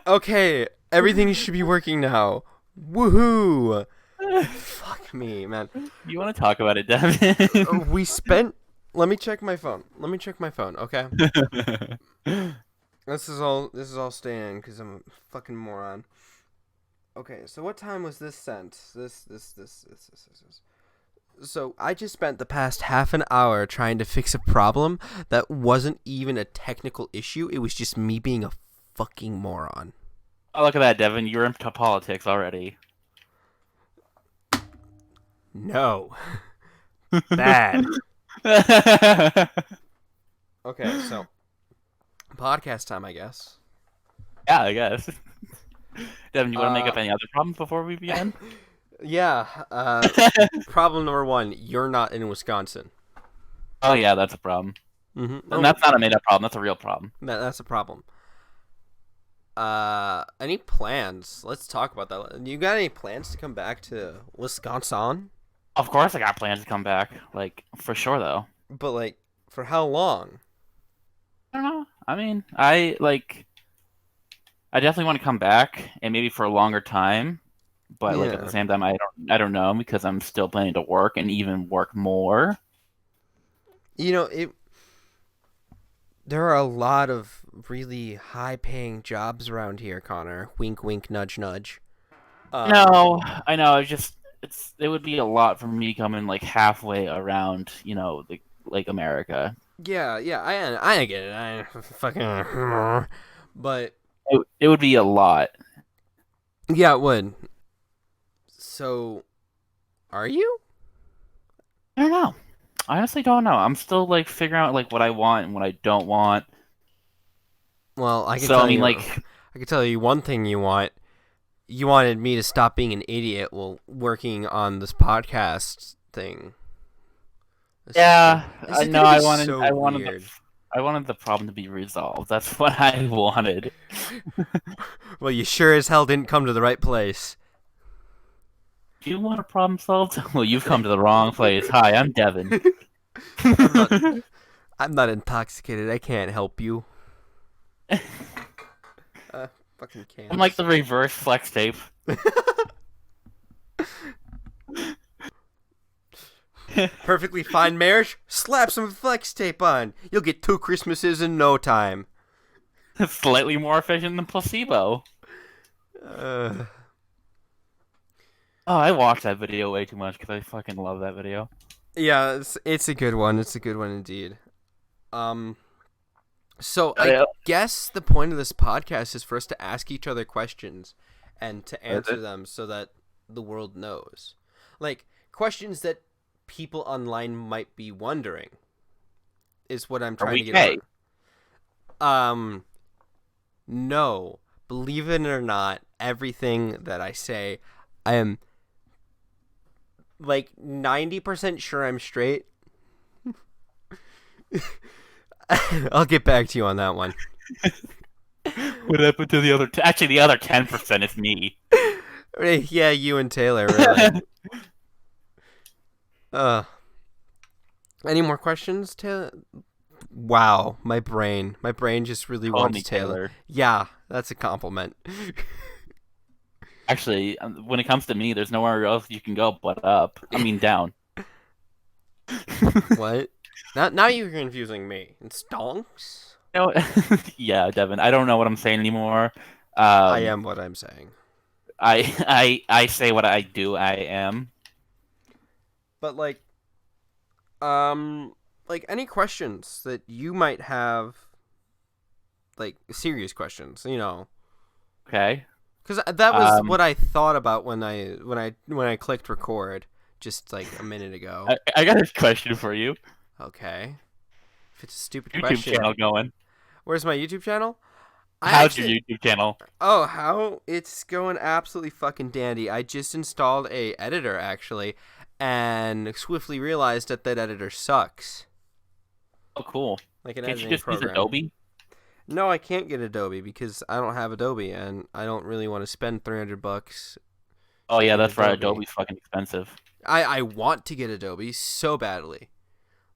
Okay, everything should be working now. Woohoo! Fuck me, man. You want to talk about it, Devin? We spent. Let me check my phone. Okay. This is all. This is all staying because I'm a fucking moron. Okay, so what time was this sent? This. So I just spent the past half an hour trying to fix a problem that wasn't even a technical issue. It was just me being a fucking moron. Oh, look at that, Devin. You're into politics already. No. Bad. Yeah, Okay, so podcast time, I guess. I guess. Devin, you want to make Uh, up any other problems before we begin? yeah. Problem number one: you're not in Wisconsin. Oh yeah, that's a problem. Mm-hmm. And Oh, that's not a made-up problem. That's a real problem. that's a problem. Any plans? Let's talk about that. You got any plans to come back to Wisconsin? Of course, I got plans to come back. Like for sure, though. But like, for how long? I don't know. I mean, I definitely want to come back, and maybe for a longer time. But like at the Yeah. same time, I don't know because I'm still planning to work and even work more. You know, it. There are a lot of really high-paying jobs around here, Connor. Wink, wink, nudge, nudge. Um, No, I know. It would be a lot for me coming like halfway around, like America. yeah, I get it. I fucking, but It would be a lot. yeah, it would. So, are you? I don't know. I honestly don't know. I'm still like figuring out like what I want and what I don't want. Well, So I mean, like, I can tell you one thing you want. You wanted me to stop being an idiot while working on this podcast thing. yeah, This I is know. gonna be I so wanted weird. I wanted the problem to be resolved. That's what I wanted. Well, you sure as hell didn't come to the right place. Do you want a problem solved? Well, you've come to the wrong place. Hi, I'm Devin. I'm not. I'm not intoxicated. I can't help you. Fucking I'm can't. like the reverse flex tape. Perfectly fine marriage. Slap some flex tape on. You'll get 2 Christmases in no time. Slightly more efficient than placebo. Uh, Oh, I watched that video way too much because I fucking love that video. yeah, it's a good one. It's a good one indeed. Um, so I Yeah. guess the point of this podcast is for us to ask each other questions and to Is answer it? them so that the world knows. Like questions that people online might be wondering is what I'm Are trying we to get gay? on. No. Believe it or not, everything that I say, I am like 90% sure I'm straight. I'll get back to you on that one. What happened to the other? Actually, the other 10% is me. Yeah, you and Taylor, really. Uh, any more questions, Taylor? Wow, my brain just really Call me wants Taylor. Taylor. Yeah, that's a compliment. Actually, when it comes to me, there's nowhere else you can go but up. I mean, down. What? Now you're confusing me. It's stonks. You know, yeah, Devin. I don't know what I'm saying anymore. I Um, am what I'm saying. I say what I do. I am. But um, like any questions that you might have, like serious questions, Okay. because that was Um, what I thought about when I clicked record just like a minute ago. I got a question for you. Okay, if it's a stupid YouTube question, channel going. where's my YouTube channel? I How's your actually, YouTube channel? oh, how it's going absolutely fucking dandy. I just installed a editor actually, and swiftly realized that editor sucks. Oh, cool. Like an Can't you editing just use program. Adobe? No, I can't get Adobe because I don't have Adobe, and I don't really want to spend $300 Oh to yeah, get that's right. Adobe. Adobe's fucking expensive. I want to get Adobe so badly.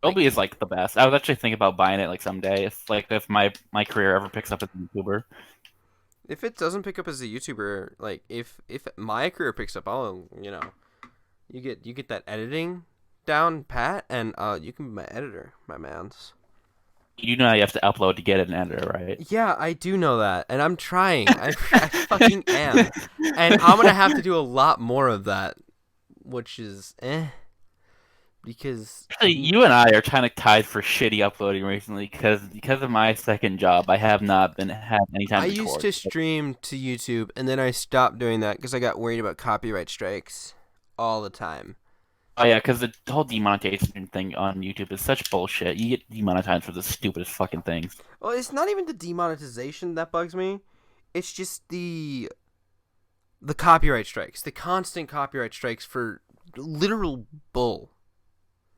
Adobe Like, is like the best. I was actually thinking about buying it like someday. It's like if my career ever picks up as a YouTuber. if it doesn't pick up as a YouTuber, like if my career picks up, I'll you get that editing down pat, and you can be my editor, my man's. You know you have to upload to get an editor, right? Yeah, I do know that, and I'm trying. I fucking am, and I'm gonna have to do a lot more of that, which is because Actually, you and I are kind of tied for shitty uploading recently because of my second job. I have not been had any time I to used record. to stream to YouTube, and then I stopped doing that because I got worried about copyright strikes all the time. Oh yeah, because the whole demonetization thing on YouTube is such bullshit. You get demonetized for the stupidest fucking things. Well, it's not even the demonetization that bugs me. It's just the copyright strikes, the constant copyright strikes for literal bull.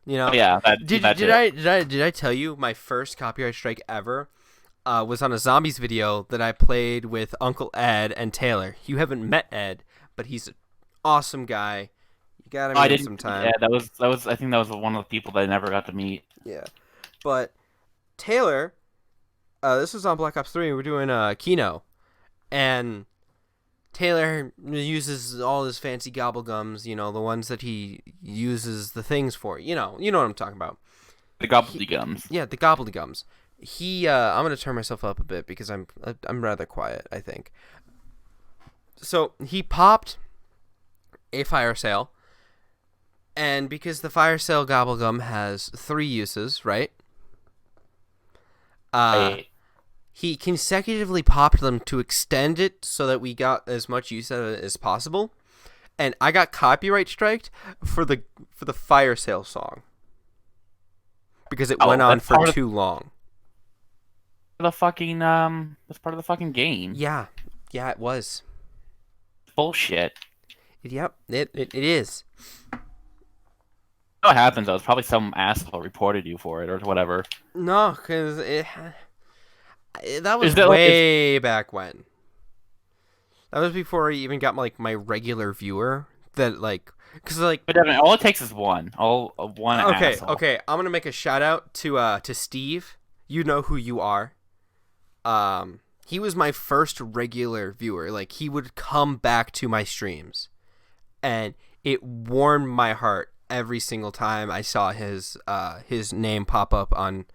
You know? Oh yeah, Did I tell you my first copyright strike ever was on a zombies video that I played with Uncle Ed and Taylor. You haven't met Ed, but he's an awesome guy. You gotta I meet him didn't. sometime. Yeah, that was. I think that was one of the people that I never got to meet. Yeah, but Taylor, this was on Black Ops 3. We're doing Kino, and Taylor uses all his fancy gobblegums, the ones that he uses the things for. You know what I'm talking about. The gobbledygums. Yeah, the gobblegums. I'm gonna turn myself up a bit because I'm rather quiet, I think. So he popped a fire sale, and because the fire sale gobblegum has 3 uses, right? He consecutively popped them to extend it so that we got as much use out of it as possible, and I got copyright striked for the fire sale song because it went on for too long. The fucking that's part of the fucking game. Yeah, it was. Bullshit. Yep, it is. What happens though? It's probably some asshole reported you for it or whatever. No, because that was way back when. That was before I even got my regular viewer. Because But Devin, all it takes is one. One asshole. Okay. I'm gonna make a shout out to Steve. You know who you are. He was my first regular viewer. Like, he would come back to my streams, and it warmed my heart every single time I saw his name pop up on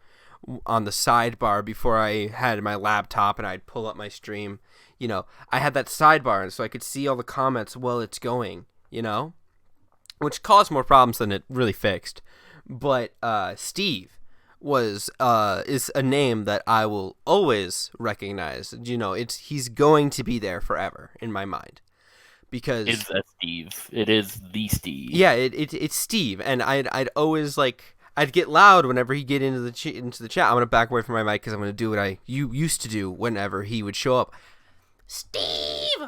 the sidebar before I had my laptop and I'd pull up my stream. I had that sidebar, and so I could see all the comments while it's going, which caused more problems than it really fixed. But Steve is a name that I will always recognize. He's going to be there forever in my mind. Because it's Steve. It is the Steve. Yeah, it's Steve, and I'd always I'd get loud whenever he'd get into the chat. I'm gonna back away from my mic because I'm gonna do what you used to do whenever he would show up. Steve.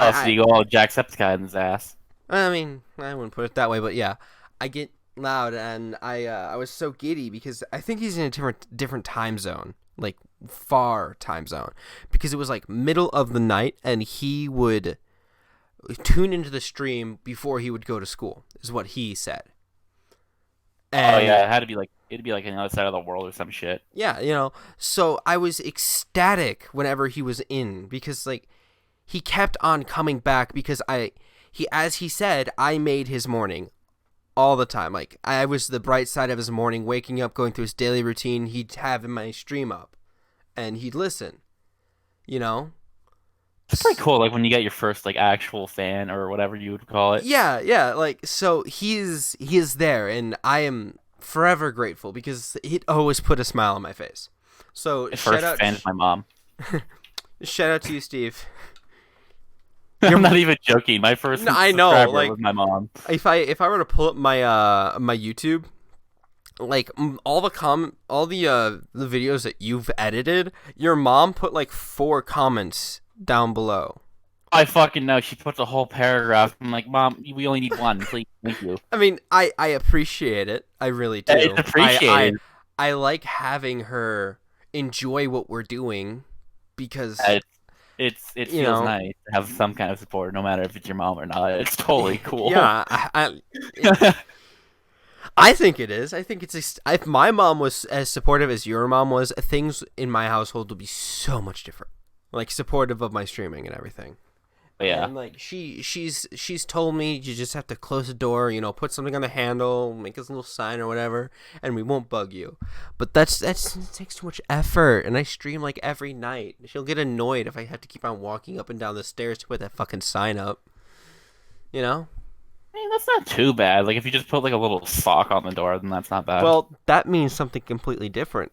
So you go all Jacksepticeye in his ass. I mean, I wouldn't put it that way, but yeah, I get loud, and I was so giddy because I think he's in a different time zone, like far time zone, because it was middle of the night, and he would tune into the stream before he would go to school, is what he said. And, it had to be it'd be another side of the world or some shit. Yeah, so I was ecstatic whenever he was in, because he kept on coming back because as he said, I made his morning all the time. I was the bright side of his morning, waking up, going through his daily routine. He'd have my stream up, and he'd listen. It's pretty cool. When you get your first actual fan or whatever you would call it. Yeah. So he is there, and I am forever grateful because it always put a smile on my face. So First fan is my mom. Shout out to you, Steve. I'm not even joking. My first subscriber was my mom. If I were to pull up my my YouTube, all the videos that you've edited, your mom put 4 comments down below. I fucking know. She puts a whole paragraph. I'm like, Mom, we only need one, please. Thank you. I mean, I appreciate it. I really do. It's appreciated. I like having her enjoy what we're doing because it feels nice to have some kind of support, no matter if it's your mom or not. It's totally cool. Yeah, I think it is. I think if my mom was as supportive as your mom was, things in my household would be so much different. like supportive of my streaming and everything. But yeah. And like she's told me you just have to close the door, put something on the handle, make this little sign or whatever, and we won't bug you. But that takes too much effort, and I stream like every night. She'll get annoyed if I have to keep on walking up and down the stairs to put that fucking sign up. You know? I mean, that's not too bad. Like, if you just put, like, a little sock on the door, then that's not bad. Well, that means something completely different.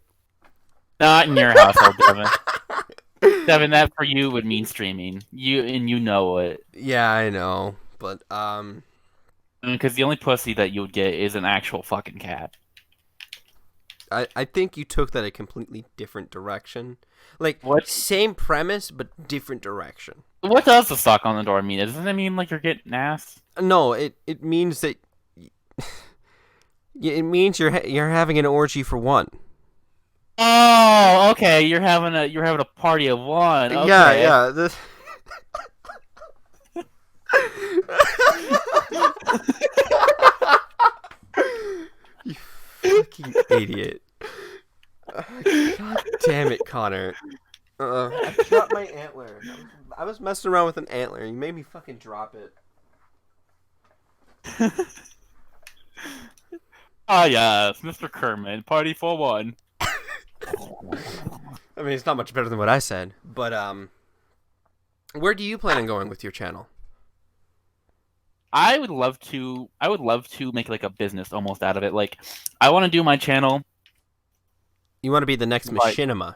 Not in your household, Devin. Devin, that for you would mean streaming. You know it. Yeah, I know. But, Because the only pussy that you would get is an actual fucking cat. I think you took that a completely different direction. Like, What? same premise, but different direction. What does the sock on the door mean? Doesn't it mean, like, you're getting ass? No, it means that... it means you're having an orgy for one. Oh, okay. You're having a party of one. Okay. Yeah. This... You fucking idiot. God damn it, Connor. I dropped my antler. I was messing around with an antler. You made me fucking drop it. Ah, yes, Mr. Kermit, party for one. I mean, it's not much better than what I said, but where do you plan on going with your channel? I would love to make like a business almost out of it. Like, I want to do my channel. You want to be the next Like- machinima.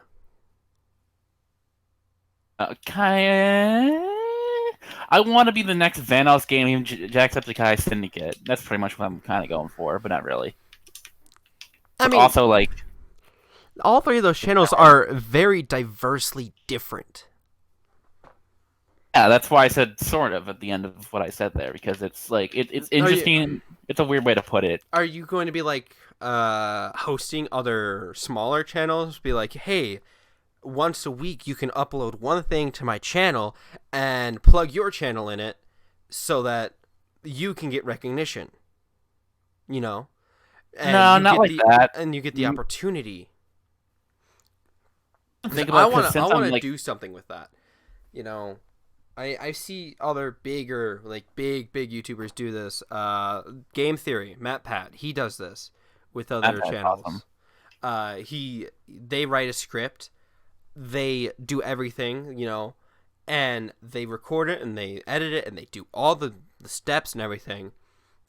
I want to be the next Vanos Gaming Jacksepticeye Syndicate. That's pretty much what I'm kind of going for, but not really. I But mean, also, like, all three of those channels are very diversely different. yeah, that's why I said sort of at the end of what I said there, because it's like it's interesting. It's a weird way to put it. Are you going to be like hosting other smaller channels? Be like, hey, once a week you can upload one thing to my channel and plug your channel in it so that you can get recognition. You know? And No, you not get like that. And you get the opportunity. Think I about want since to I'm like, do something with that. You know, I see other bigger, like big YouTubers do this. Game Theory, Matt Pat, he does this with other Pat's channels. awesome. They write a script, they do everything, and they record it and they edit it and they do all the steps and everything,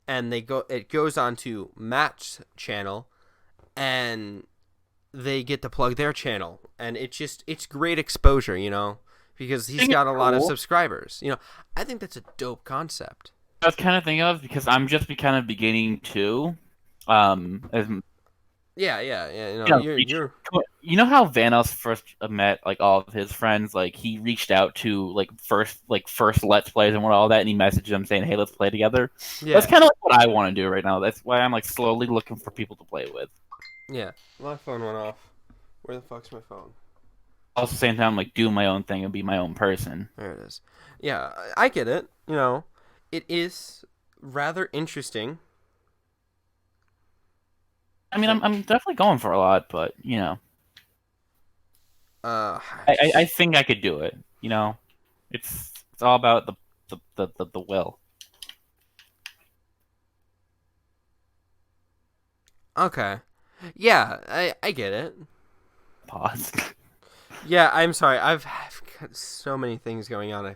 and it goes on to Matt's channel, and they get to plug their channel, and it's great exposure, because he's got a lot of subscribers. I think that's a dope concept. I was kind of thinking of, because I'm just kind of beginning to, as Yeah. you know how Vanos first met like all of his friends, like he reached out to like first Let's Plays and all that, and he messaged them saying, "Hey, let's play together." Yeah. That's kind of like what I want to do right now. That's why I'm like slowly looking for people to play with. Yeah. My phone went off. Where the fuck's my phone? Also, at the same time, like do my own thing and be my own person. There it is. Yeah, I get it. It is rather interesting. I mean, I'm definitely going for a lot, but I think I could do it. It's all about the will. Okay. Yeah, I get it. Pause. Yeah, I'm sorry. I've got so many things going on.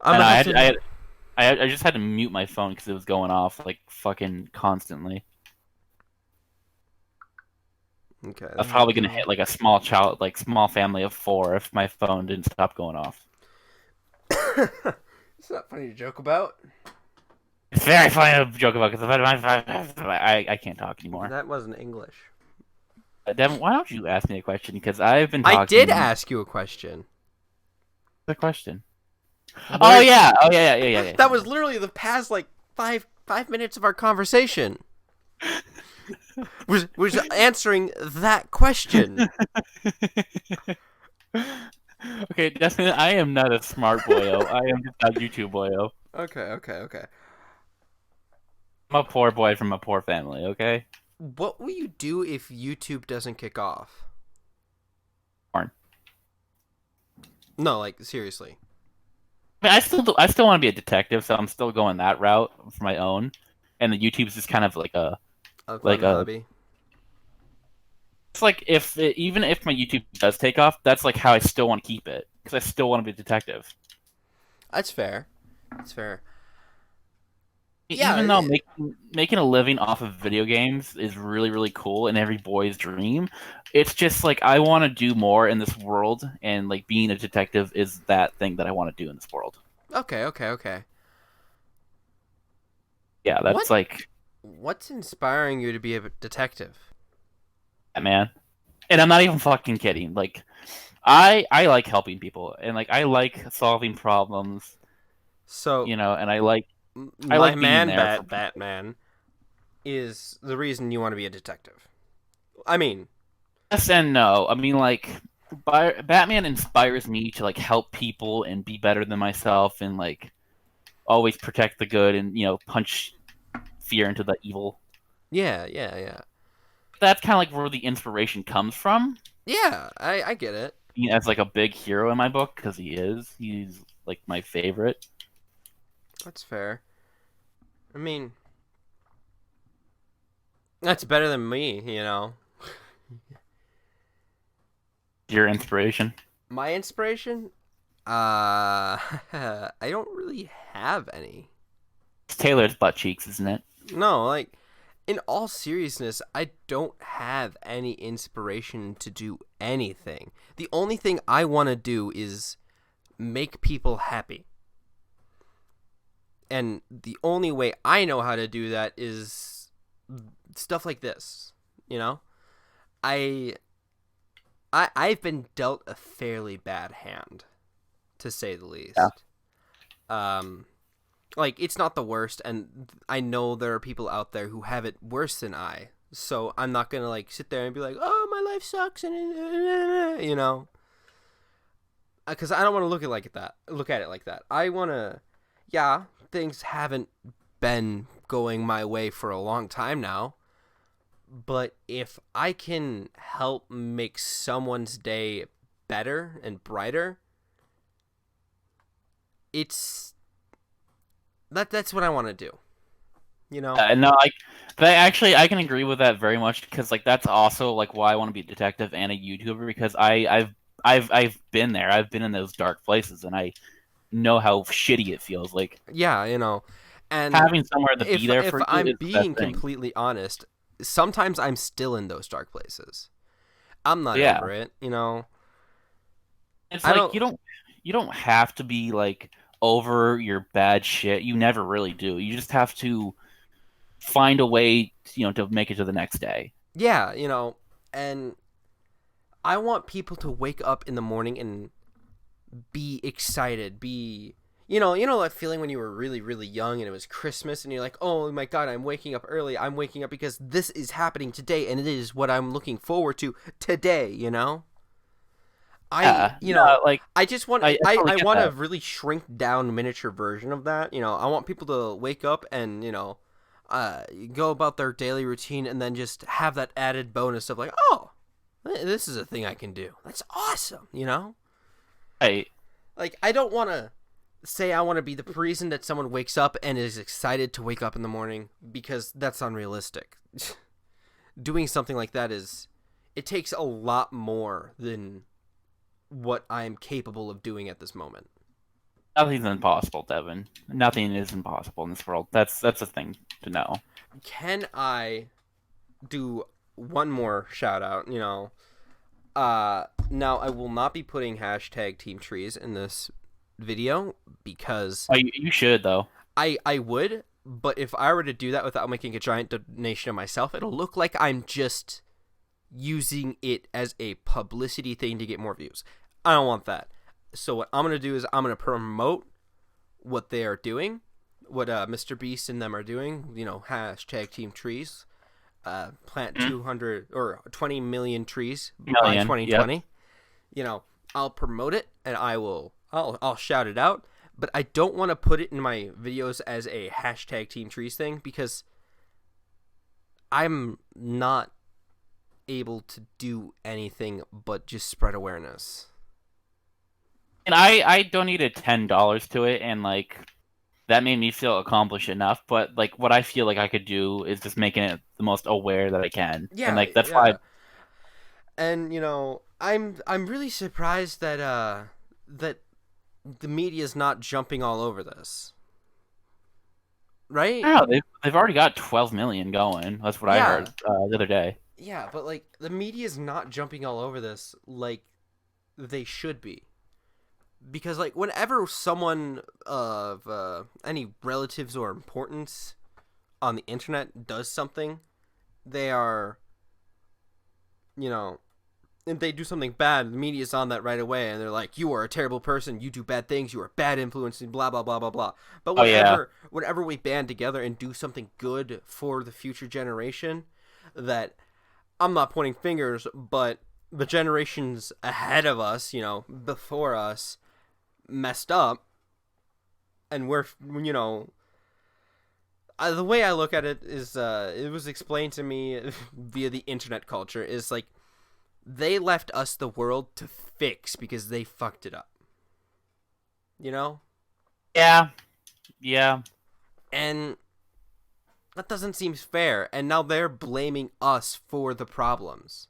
I just had to mute my phone because it was going off like fucking constantly. Okay. I was probably gonna hit like a small family of 4 if my phone didn't stop going off. It's not funny to joke about. It's very funny to joke about because I can't talk anymore. That wasn't English. Devin, why don't you ask me a question? Because I've been talking. I did ask you a question. The question. Oh yeah. That was literally the past like five minutes of our conversation. was answering that question. Okay, definitely. I am not a smart boyo. I am just a YouTube boyo. Okay. I'm a poor boy from a poor family. Okay. What will you do if YouTube doesn't kick off? Porn. No, like seriously. I mean, I still want to be a detective, so I'm still going that route for my own. And the YouTube's just kind of A fun like a hobby. it's like even if my YouTube does take off, that's like how I still want to keep it because I still want to be a detective. That's fair. That's fair. Yeah, Even though making a living off of video games is really cool and every boy's dream, it's just like I want to do more in this world, and like being a detective is that thing that I want to do in this world. okay, okay, okay. Yeah, What that's like what's inspiring you to be a detective? man. And I'm not even fucking kidding. Like I like helping people and like I like solving problems, So, and I my like being man there for people. Batman is the reason you want to be a detective. I mean, Yes and no. I mean, like, Batman inspires me to like help people and be better than myself, and like always protect the good and punch fear into the evil. yeah, yeah, yeah. That's kind of like where the inspiration comes from. Yeah, I get it. As like a big hero in my book because he is. He's like my favorite. That's fair. I mean, that's better than me. Your inspiration. My inspiration? I don't really have any. It's Taylor's butt cheeks, isn't it? No, like in all seriousness, I don't have any inspiration to do anything. The only thing I want to do is make people happy. And the only way I know how to do that is stuff like this, you know? I I've been dealt a fairly bad hand, to say the Yeah. least. Um like it's not the worst, and I know there are people out there who have it worse than I. So I'm not going to like sit there and be like, "Oh, my life sucks," and cuz I don't want to look at it like that. I want to yeah, things haven't been going my way for a long time now, but if I can help make someone's day better and brighter, it's that's what I want to do. You know? No, like, but actually, I can agree with that very much because like that's also like why I want to be a detective and a YouTuber because I've been there. I've been in those dark places, and I know how shitty it feels. Like Yeah. And having somewhere to be there if for you I'm is the best being thing. completely honest, sometimes I'm still in those dark places. I'm not Yeah, over it. it's I like don't you don't have to be like over your bad shit. You never really do. You just have to find a way, to make it to the next day. yeah, and I want people to wake up in the morning and be excited, be you know that feeling when you were really really young and it was Christmas and you're like, "Oh my god, I'm waking up early. I'm waking up because this is happening today and it is what I'm looking forward to today. I Yeah, you know no, like I just want I totally I get want a that. really shrink down miniature version of that. I want people to wake up and go about their daily routine and then just have that added bonus of like, "Oh, this is a thing I can do. That's awesome. I Like I don't want to say I want to be the reason that someone wakes up and is excited to wake up in the morning because that's unrealistic. Doing something like that it takes a lot more than what I'm capable of doing at this moment. Nothing's impossible, Devin. Nothing is impossible in this world. That's a thing to know. Can I do one more shout out? Now I will not be putting hashtag Team Trees in this video because Oh, you should though. I would, but if I were to do that without making a giant donation of myself, it'll look like I'm just using it as a publicity thing to get more views. I don't want that. So what I'm gonna do is I'm gonna promote what they are doing, what Mr. Beast and them are doing. Hashtag Team Trees. Plant Hmm? 200 or 20 million trees by Million. Yep. 2020. I'll promote it and I'll shout it out, but I don't want to put it in my videos as a hashtag Team Trees thing because I'm not able to do anything but just spread awareness. And I donated $10 to it, and like that made me feel accomplished enough. But like what I feel like I could do is just making it the most aware that I can, and Yeah, like that's why. yeah. And I'm really surprised that that the media's not jumping all over this. I Right? don't know. They've already got 12 million going. That's what I Yeah. heard the other day. Yeah, but like the media's not jumping all over this like they should be. Because like whenever someone of any relatives or importance on the internet does something, they are, you know, if they do something bad, the media's on that right away, and they're like, "You are a terrible person. You do bad things. You are a bad influence." And blah blah blah blah blah. But Oh yeah, whenever we band together and do something good for the future generation, that I'm not pointing fingers, but the generations ahead of us, before us, messed up, and we're, the way I look at it is, it was explained to me via the internet culture, is like they left us the world to fix because they fucked it up. You know? yeah, yeah. And that doesn't seem fair. And now they're blaming us for the problems.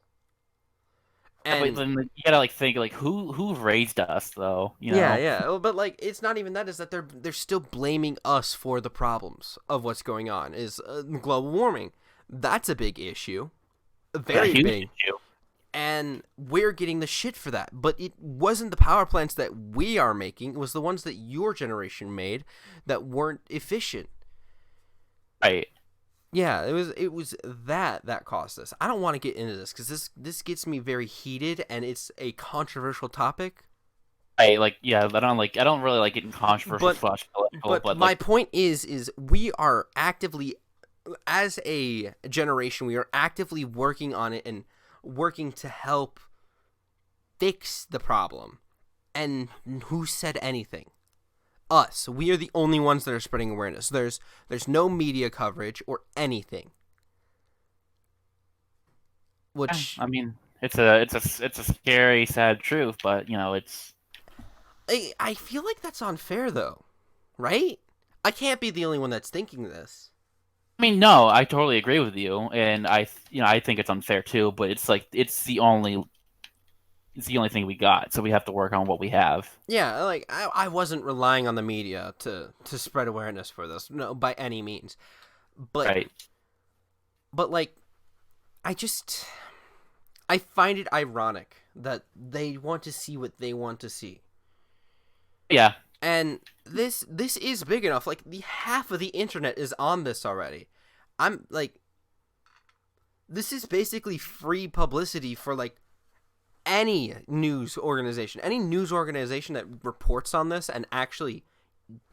Yeah, but And then like, you gotta like think like who raised us though, you yeah, know? yeah. But like it's not even that, is that they're still blaming us for the problems of what's going on, is global warming. That's a big issue. A Very huge big. issue. And we're getting the shit for that. But it wasn't the power plants that we are making, it was the ones that your generation made that weren't efficient. Right. Yeah, it was that caused this. I don't want to get into this because this gets me very heated, and it's a controversial topic. Like yeah, I don't really like getting controversial But slash political, but but my like point is we are actively, as a generation, we are actively working on it and working to help fix the problem. And who said anything? Us. We are the only ones that are spreading awareness. There's no media coverage or anything. Which I mean, it's a scary, sad truth, but you know, it's I feel like that's unfair though, right? I can't be the only one that's thinking this. I mean, no, I totally agree with you, and I think it's unfair too, but it's like it's the only thing we got, so we have to work on what we have. Yeah, like I wasn't relying on the media to spread awareness for this, no, by any means. But Right. but like I just I find it ironic that they want to see what they want to see. Yeah. And this is big enough. Like the half of the internet is on this already. I'm like, this is basically free publicity for like any news organization that reports on this and actually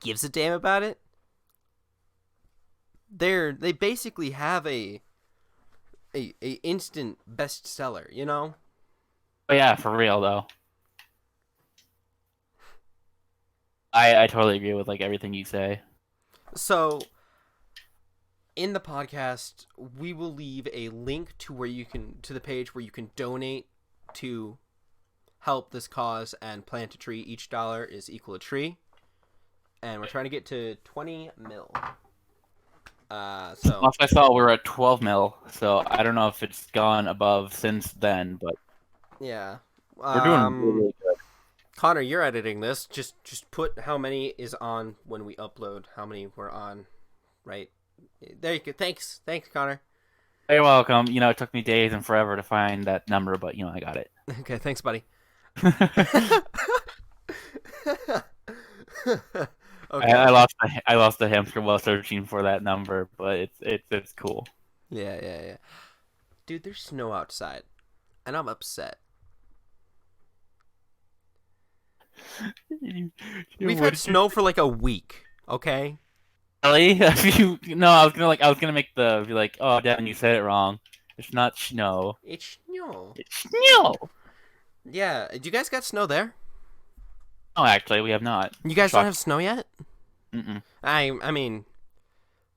gives a damn about it. They basically have a instant bestseller, you know? But yeah, for real though. I totally agree with like everything you say. So in the podcast, we will leave a link to the page where you can donate to help this cause and plant a tree. Each dollar is equal a tree, and we're trying to get to 20 mil. So Last I saw, we were at 12 mil, so I don't know if it's gone above since then, but yeah, we're doing um, really good. Connor, you're editing this. Just put how many is on when we upload. How many we're on, right? There you go. Thanks, Connor. You're welcome. It took me days and forever to find that number, but I got it. Okay, thanks, buddy. I, Okay. I lost I lost the hamster while searching for that number, but it's cool. Yeah, yeah, yeah. Dude, there's snow outside, and I'm upset. You, We've what had did you snow for like a week, okay? really? No, I was gonna make the be like, oh, Devin, you said it wrong. It's not snow. It's snow. It's snow. Yeah, do you guys got snow there? No, actually, we have not. You guys don't Shock. have snow yet? Mm-mm. I mean,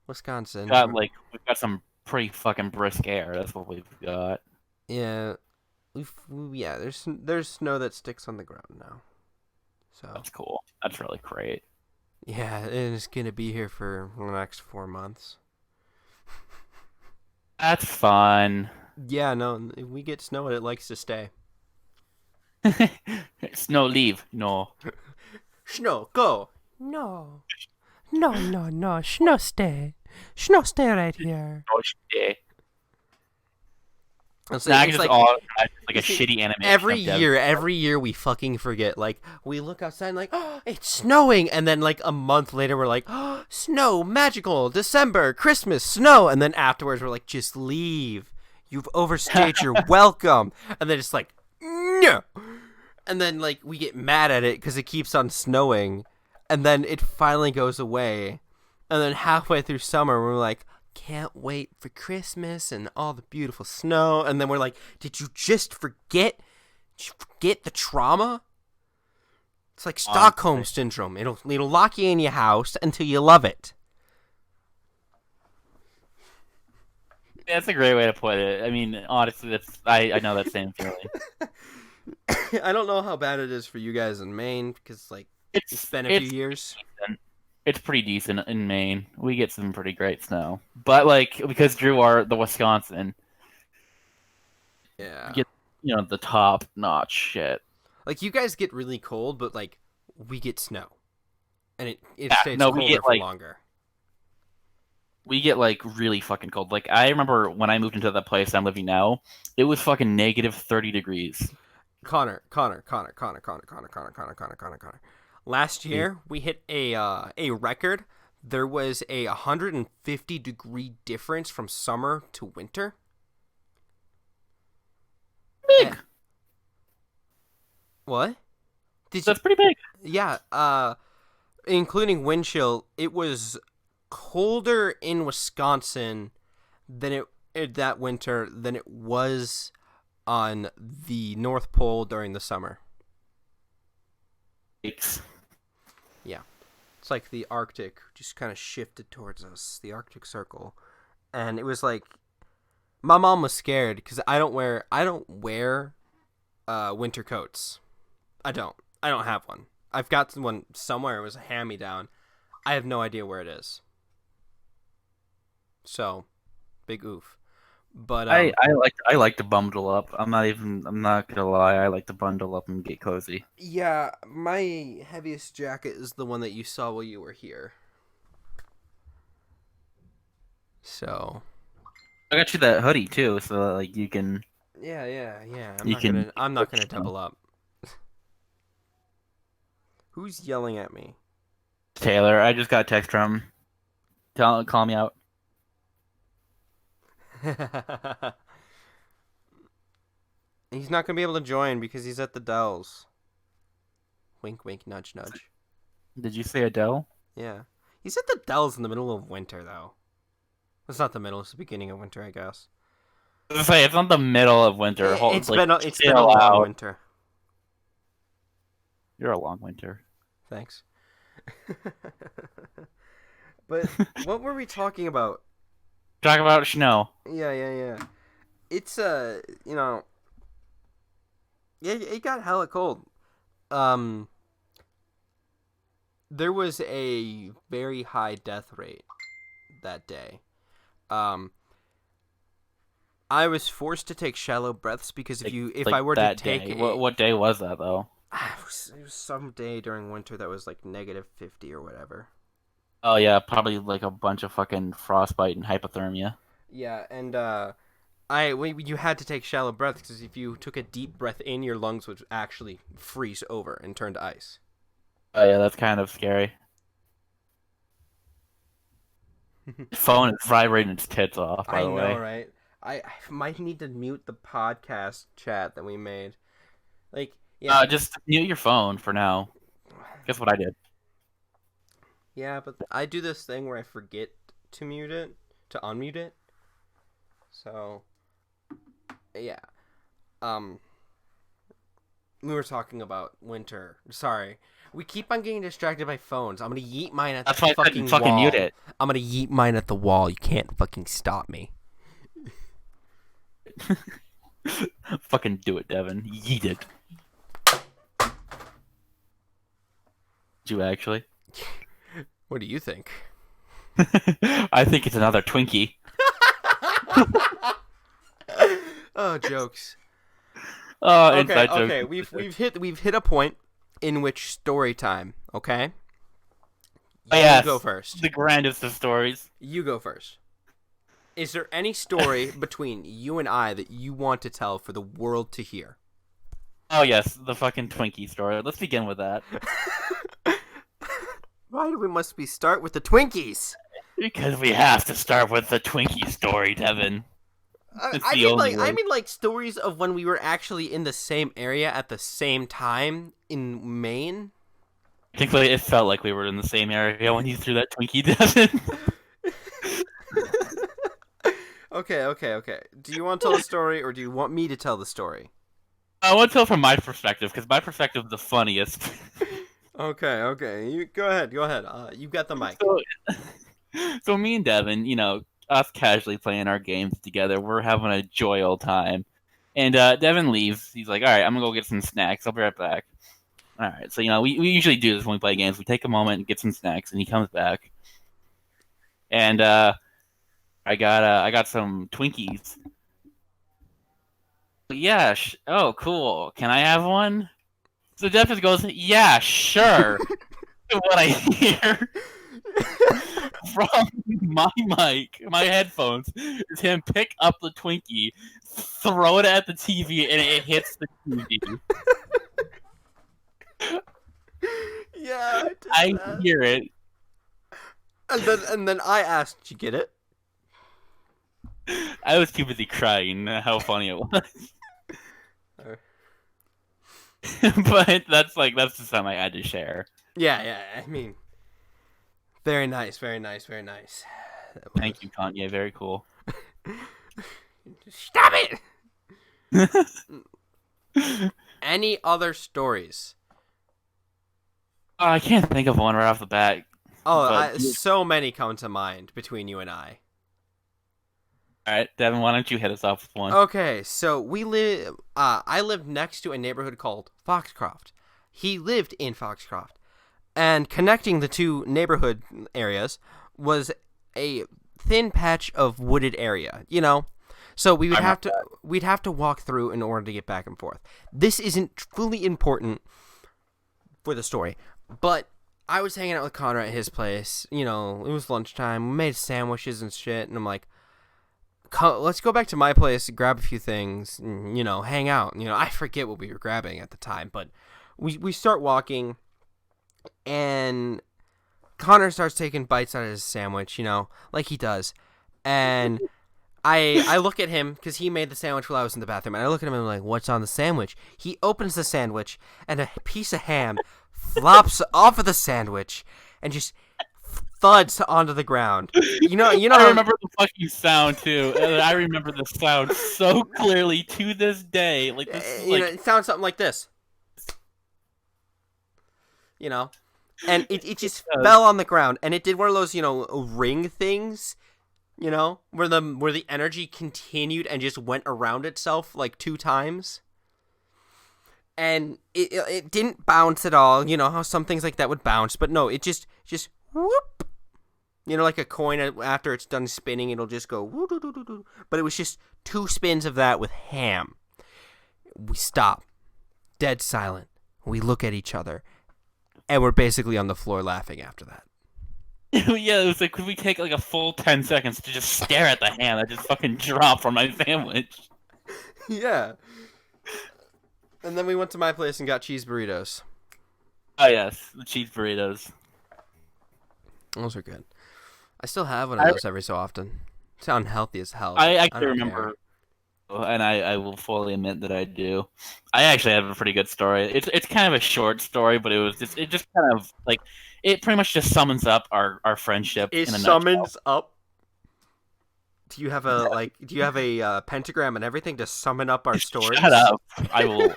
Wisconsin. We've got some pretty fucking brisk air. That's what we've got. Yeah, yeah. There's snow that sticks on the ground now. So That's cool. That's really great. yeah, and it's gonna be here for the next 4 months. That's fun. Yeah, no, we get snow and it likes to stay. Snow leave. No. Snow, go. No, no. Snow stay. Snow stay right here. Oh, shit. Now I can It's just like all like you a see, shitty animation of Devin. every year we fucking forget. Like we look outside and like, oh, it's snowing, and then like a month later we're like, oh, snow, magical, December, Christmas, snow, and then afterwards we're like, just leave. You've overstayed your welcome, and then it's like, no, and then like we get mad at it because it keeps on snowing, and then it finally goes away, and then halfway through summer we're like, can't wait for Christmas and all the beautiful snow. And then we're like, did you just forget? Did you forget the trauma? It's like Stockholm Honestly. syndrome. It'll lock you in your house until you love it. That's a great way to put it. I mean, honestly, that's I know that same feeling. I don't know how bad it is for you guys in Maine because like it's been a few It's years. decent. It's pretty decent in Maine. We get some pretty great snow, but like because Drew are the Wisconsin, we Yeah. get the top notch shit. Like you guys get really cold, but like we get snow. And it Yeah, stays no, colder for longer. we get like really fucking cold. Like I remember when I moved into the place I'm living now, it was fucking negative 30 degrees. Connor. Last year we hit a record. There was a 150-degree difference from summer to winter. Big. What? That's pretty big. Yeah. Including wind chill, it was colder in Wisconsin than it that winter than it was on the North Pole during the summer. Yikes. Yeah. It's like the Arctic just kind of shifted towards us, the Arctic Circle. And it was like my mom was scared because I don't wear winter coats. I don't have one. I've got one somewhere. It was a hand-me-down. I have no idea where it is. So, big oof. But I like to bundle up. I'm not gonna lie. I like to bundle up and get cozy. yeah, my heaviest jacket is the one that you saw while you were here. So, I got you that hoodie too, so that, like you can yeah. you can. I'm not gonna double up. Who's yelling at me? Taylor, I just got a text from him. Call me out. He's not gonna be able to join because he's at the Dells. Wink, wink, nudge, nudge. Did you say Adele? Yeah, he's at the Dells in the middle of winter though. It's not the middle; it's the beginning of winter, I guess. I was gonna say it's not the middle of winter. It's Like, been a long out. winter. You're a long winter. Thanks. But what were we talking about? Talk about snow. Yeah. It's yeah, it got hella cold. Um, there was a very high death rate that day. Um, I was forced to take shallow breaths because if I were to take day. What day was that though? it was some day during winter that was like -50 or whatever. Oh yeah, probably like a bunch of fucking frostbite and hypothermia. Yeah, and you had to take shallow breaths because if you took a deep breath in, your lungs would actually freeze over and turn to ice. Oh yeah, that's kind of scary. Phone is vibrating its tits off, by the way. I know, right? I might need to mute the podcast chat that we made. Like, yeah. Just mute your phone for now. Guess what I did? Yeah, but I do this thing where I forget to unmute it. So, yeah. We were talking about winter. Sorry. We keep on getting distracted by phones. I'm gonna yeet mine at That's the why I fucking couldn't fucking wall. mute it. I'm gonna yeet mine at the wall. You can't fucking stop me. Fucking do it, Devin. Yeet it. Do you actually? What do you think? I think it's another Twinkie. Oh, jokes. Oh, Okay, inside joke. okay. We've hit a point in which story time. Okay, Oh, you go yes, first. the grandest of stories. You go first. Is there any story between you and I that you want to tell for the world to hear? Oh yes, the fucking Twinkie story. Let's begin with that. Why do we must we start with the Twinkies? Because we have to start with the Twinkie story, Devin. I, It's I the mean, only like, I way. mean, like stories of when we were actually in the same area at the same time in Maine. I think it felt like we were in the same area when you threw that Twinkie, Devin. Okay, okay, okay. Do you want to tell the story, or do you want me to tell the story? I want to tell from my perspective, because my perspective is the funniest. Okay, okay. You go ahead. Go ahead. You got the mic. So, so me and Devin, us casually playing our games together, we're having a joy old time. And Devin leaves. He's like, "All right, I'm gonna go get some snacks. I'll be right back." All right. So we usually do this when we play games. We take a moment and get some snacks, and he comes back. And I got some Twinkies. Yeah. Oh, cool. Can I have one? So Devin goes, "Yeah, sure." And what I hear from my mic, my headphones, is him pick up the Twinkie, throw it at the TV, and it hits the TV. Yeah, I did I that. hear it. And then I asked, "Did you get it?" I was too busy crying. How funny it was. Uh, But that's just something I had to share. Yeah, yeah. I mean, very nice, very nice, very nice. That was. Thank you, Kanye. Very cool. Stop it! Any other stories? I can't think of one right off the bat. Oh, But so many come to mind between you and I. all right, Devin, why don't you hit us off with one? Okay, so we live. I lived next to a neighborhood called Foxcroft. He lived in Foxcroft, and connecting the two neighborhood areas was a thin patch of wooded area. So we would I have remember to we'd have to walk through in order to get back and forth. This isn't fully important for the story, but I was hanging out with Connor at his place. It was lunchtime. We made sandwiches and shit, and I'm like, let's go back to my place, grab a few things, and, hang out. I forget what we were grabbing at the time, but we start walking, and Connor starts taking bites out of his sandwich, like he does, and I look at him because he made the sandwich while I was in the bathroom, and I look at him and I'm like, "What's on the sandwich?" He opens the sandwich, and a piece of ham flops off of the sandwich and just thuds onto the ground. I remember the fucking sound too. And I remember the sound so clearly to this day. Like this is like it sounds something like this. And it just fell on the ground, and it did one of those ring things, where the energy continued and just went around itself like 2 times, and it didn't bounce at all. You know how some things like that would bounce, but no, it just whoop. Like a coin, after it's done spinning, it'll just go woo. But it was just 2 spins of that with ham. We stop, dead silent. We look at each other, and we're basically on the floor laughing after that. yeah, it was like, could we take like a full 10 seconds to just stare at the ham that just fucking dropped from my sandwich? Yeah. And then we went to my place and got cheese burritos. Oh yes, the cheese burritos. Those are good. I still have one of those every so often. It's unhealthy as hell. I I actually don't remember, and I will fully admit that I do. I actually have a pretty good story. It's kind of a short story, but it just kind of like it pretty much just summons up our friendship It in a summons nutshell. up. Do you have a pentagram and everything to summon up our stories? Shut up! I will.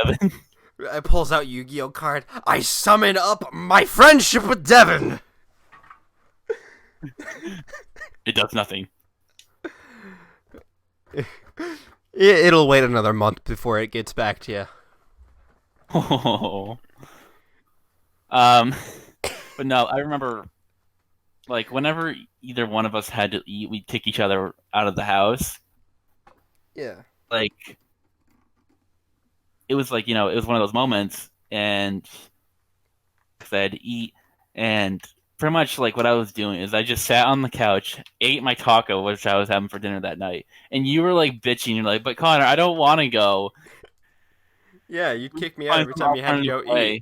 Devin. It pulls out Yu-Gi-Oh card. I summon up my friendship with Devin. It does nothing. It'll wait another month before it gets back to you. Oh. Um, but no, I remember like whenever either one of us had to eat, we'd kick each other out of the house. Yeah. Like it was like, it was one of those moments and I had to eat and pretty much like what I was doing is I just sat on the couch, ate my taco, which I was having for dinner that night, and you were like bitching, you're like, but Connor, I don't want to go. Yeah, you'd kick me out Find every some time you had to alternative go eat. way.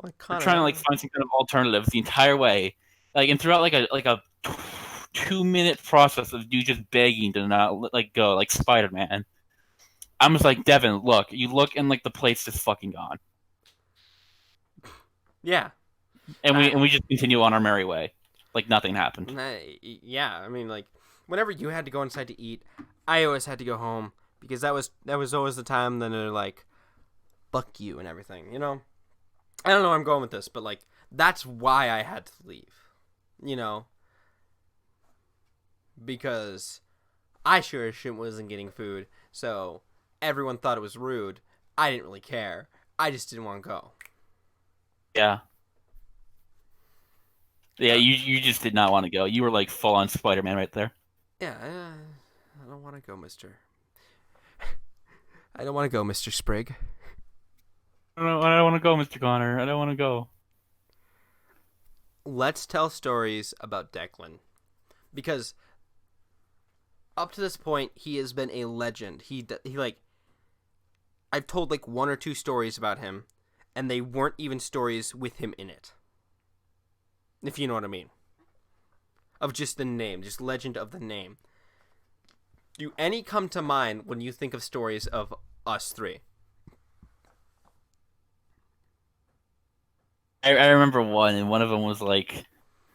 Like We're Connor, trying to like find some kind of alternatives the entire way, like and throughout like a 2 minute process of you just begging to not like go, like Spider-Man. I'm just like Devin, look, you look and like the plate's just fucking gone, yeah. and we I, and we just continue on our merry way, like nothing happened. yeah. I mean, like, whenever you had to go inside to eat, I always had to go home because that was always the time. Then they're like, "Fuck you" and everything. I don't know where I'm going with this, but like, that's why I had to leave. You know, because I sure as shit wasn't getting food, so everyone thought it was rude. I didn't really care. I just didn't want to go. Yeah, yeah, Uh, you just did not want to go. You were like full on Spider-Man right there. yeah, I don't want to go, Mister. I don't want to go, Mister Sprigg. I don't want to go, Mr. Connor. I don't want to go. Let's tell stories about Declan because up to this point he has been a legend. He like I've told like one or two stories about him, and they weren't even stories with him in it. If you know what I mean. Of just the name, just legend of the name. Do any come to mind when you think of stories of us three? I remember one, and one of them was like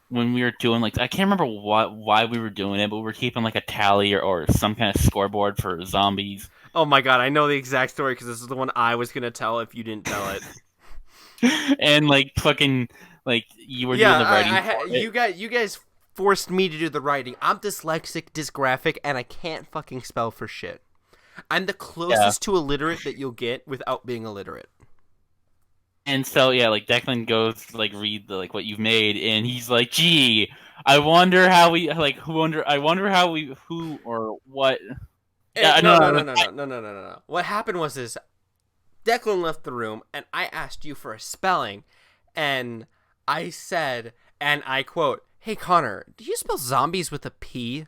when we were doing like I can't remember why we were doing it, but we were keeping like a tally or some kind of scoreboard for zombies, Oh my god, I know the exact story because this is the one I was gonna tell if you didn't tell it. and like fucking like you were doing Yeah, the writing for it. you guys forced me to do the writing. I'm dyslexic, dysgraphic, and I can't fucking spell for shit. I'm the Yeah, closest to illiterate that you'll get without being illiterate. and so yeah, like Declan goes to like read the like what you've made, and he's like, "Gee, I wonder how we like who wonder I wonder how we who or what." Yeah, No, no, no, no, no, no, no, no, no, no, no. What happened was is Declan left the room, and I asked you for a spelling, and I said, and I quote, "Hey Connor, do you spell zombies with a P?"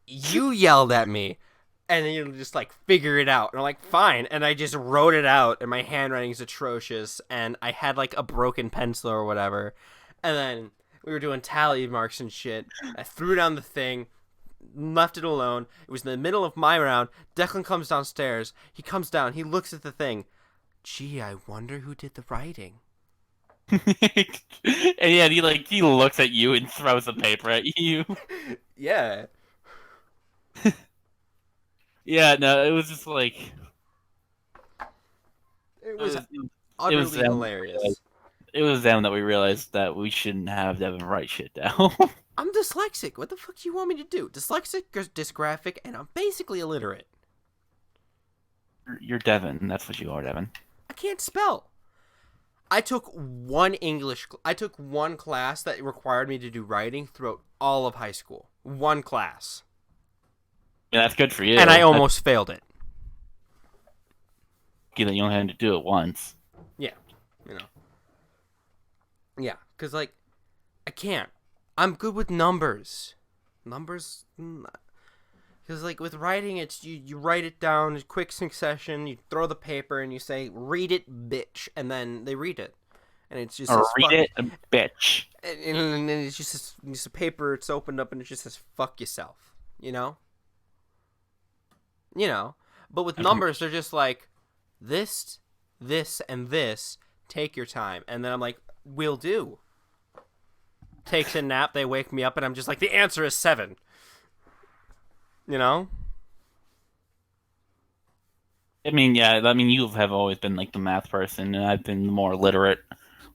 You yelled at me, and then you just like figure it out. And I'm like, fine. And I just wrote it out, and my handwriting's atrocious, and I had like a broken pencil or whatever. And then we were doing tally marks and shit. I threw down the thing, left it alone. It was in the middle of my round. Declan comes downstairs. He comes down. He looks at the thing. Gee, I wonder who did the writing. and yeah, he looks at you and throws the paper at you. Yeah, Yeah, no, it was just like it it was was utterly them. hilarious. It was them that we realized that we shouldn't have Devin write shit down. I'm dyslexic. What the fuck do you want me to do? Dyslexic, dysgraphic, and I'm basically illiterate. You're Devin. That's what you are, Devin. I can't spell. I took one class that required me to do writing throughout all of high school. One class. Yeah, that's good for And I you. That's almost failed it. lucky that you only had to do it once. Yeah, you know. Yeah, cuz like I can't. I'm good with numbers. Numbers cuz like with writing it's you write it down in quick succession, you throw the paper and you say read it bitch and then they read it. And it's just Or this read fuck it, bitch. and then it's just a paper. It's opened up and it just says "fuck yourself," you know. You know, but with numbers, they're just like this, this, and this. Take your time, and then I'm like, "Will do." Takes a nap. They wake me up, and I'm just like, "The answer is 7." You know? I mean, yeah, I mean, you have always been like the math person, and I've been the more literate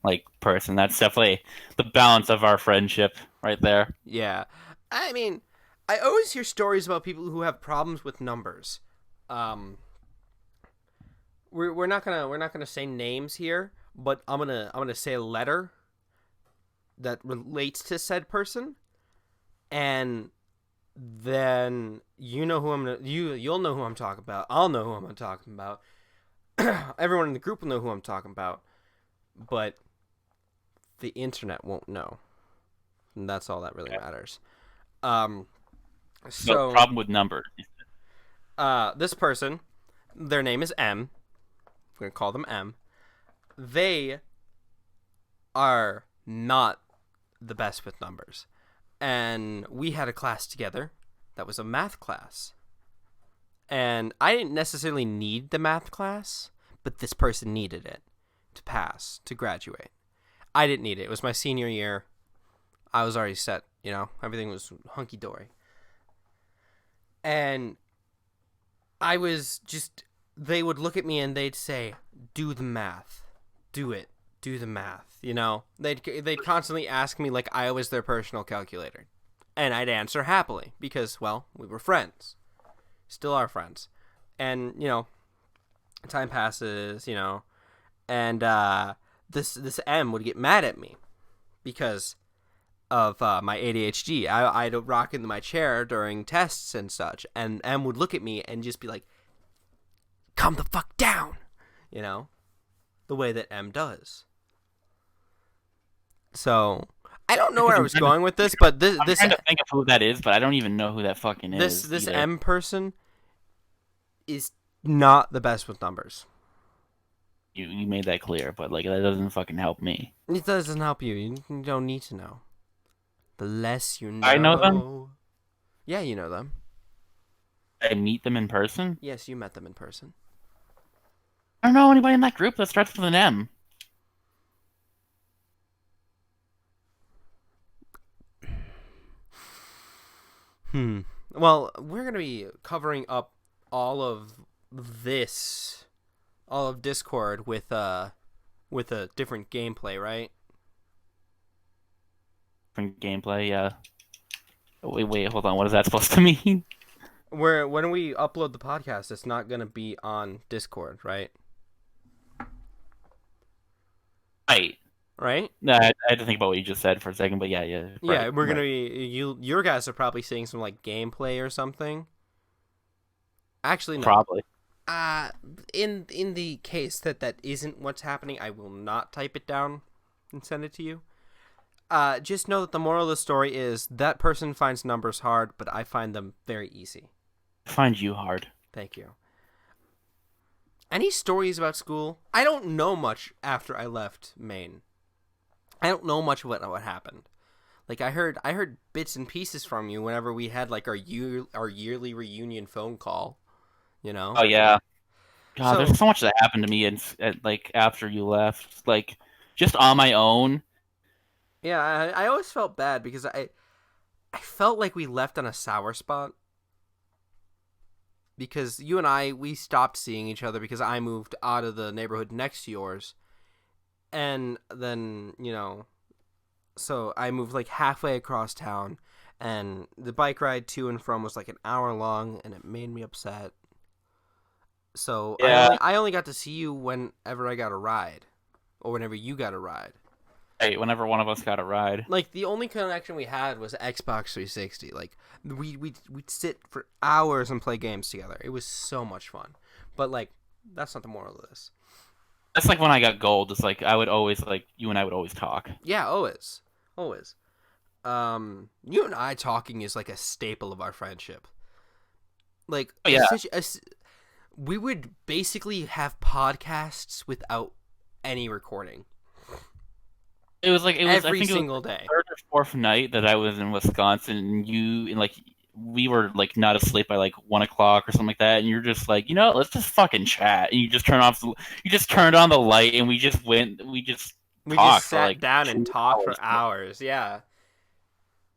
like person. That's definitely the balance of our friendship right there. Yeah. I mean, I always hear stories about people who have problems with numbers. Um, we're not gonna say names here, but I'm gonna say a letter that relates to said person, and then you know who you'll know who I'm talking about. I'll know who I'm talking about. Everyone in the group will know who I'm talking about, but the internet won't know. And that's all that really matters. Um, No so problem with numbers. this person, their name is M. We're gonna call them M. They are not the best with numbers, and we had a class together that was a math class, and I didn't necessarily need the math class, but this person needed it to pass, to graduate. I didn't need it. It was my senior year. I was already set, everything was hunky dory. And I was just, they would look at me and they'd say, do the math. Do it. Do the math. They'd constantly ask me like I was their personal calculator. And I'd answer happily because, well, we were friends. Still are friends. And, time passes, and this M would get mad at me because of my ADHD. I'd rock into my chair during tests and such, and M would look at me and just be like, calm the fuck down, the way that M does. So, I don't know where I was going with this, but I'm trying to think of who that is, but I don't even know who that fucking is. This either. M person is not the best with numbers. You made that clear, but like that doesn't fucking help me. It doesn't help you. You don't need to know. The less you know. I know them? Yeah, you know them. I meet them in person? Yes, you met them in person. I don't know anybody in that group that starts with an M. Well, we're going to be covering up all of Discord with a different gameplay, right? Different gameplay, yeah. Wait, hold on. What is that supposed to mean? When we upload the podcast, it's not going to be on Discord, right? Right? No, I had to think about what you just said for a second, but yeah. Right, yeah, we're gonna be your guys are probably seeing some like gameplay or something. Actually, no. Probably. In the case that isn't what's happening, I will not type it down and send it to you. Just know that the moral of the story is that person finds numbers hard, but I find them very easy. I find you hard. Thank you. Any stories about school? I don't know much after I left Maine. I don't know much what happened. Like I heard bits and pieces from you whenever we had like our yearly reunion phone call, Oh yeah. God, there's so much that happened to me like after you left, like just on my own. Yeah, I always felt bad because I felt like we left on a sour spot. Because you and we stopped seeing each other because I moved out of the neighborhood next to yours. And then, so I moved like halfway across town, and the bike ride to and from was like an hour long, and it made me upset. So yeah. I only got to see you whenever I got a ride, or whenever you got a ride. Hey, whenever one of us got a ride. Like the only connection we had was Xbox 360. Like we'd sit for hours and play games together. It was so much fun. But like that's not the moral of this. That's like when I got gold. It's like I would always you and I would always talk. Yeah, always. You and I talking is like a staple of our friendship. Like, yeah. We would basically have podcasts without any recording. It was every single day. Third or fourth night that I was in Wisconsin, and we were like not asleep by like 1 o'clock or something like that, and you're just like, let's just fucking chat. And you just turned on the light, and we just sat down and talked for hours. Yeah,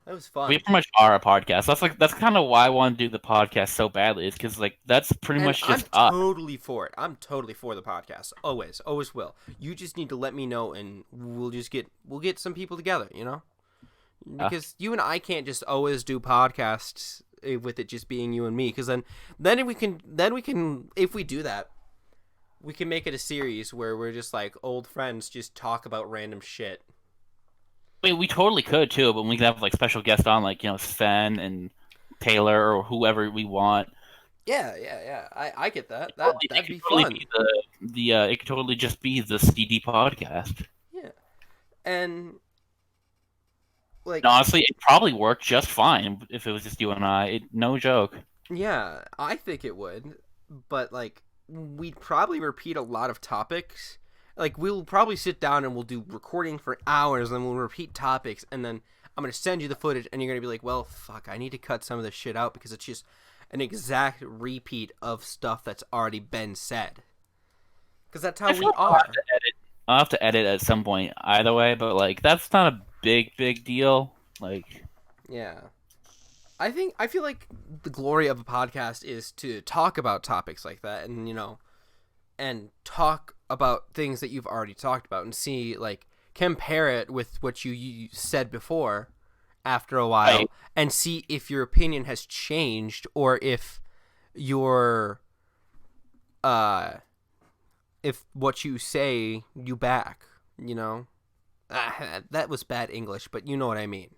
that was fun. We pretty much are a podcast. That's kind of why I want to do the podcast so badly. Is because like that's pretty much just us. I'm totally for it. I'm totally for the podcast. Always will. You just need to let me know, and we'll get some people together. Because you and I can't just always do podcasts with it just being you and me, because then we can if we do that, we can make it a series where we're just like old friends just talk about random shit. I mean, we totally could too, but we could have like special guests on, like Sven and Taylor or whoever we want. Yeah. I get that. It That'd could be totally fun. be the it could totally just be the CD podcast. Yeah. And like, And honestly, it probably worked just fine if it was just you and I. No joke. yeah, I think it would, but like we'd probably repeat a lot of topics. Like we'll probably sit down and we'll do recording for hours, and then we'll repeat topics, and then I'm gonna send you the footage, and you're gonna be like, "Well, fuck, I need to cut some of this shit out because it's just an exact repeat of stuff that's already been said." Because that's how I we feel like are. I'll have to edit at some point either way, but like that's not a big deal. Like, Yeah. I feel like the glory of a podcast is to talk about topics like that, and and talk about things that you've already talked about, and see, like, compare it with what you said before after a while, I and see if your opinion has changed, or your uh if what you say you back, that was bad English, but you know what I mean.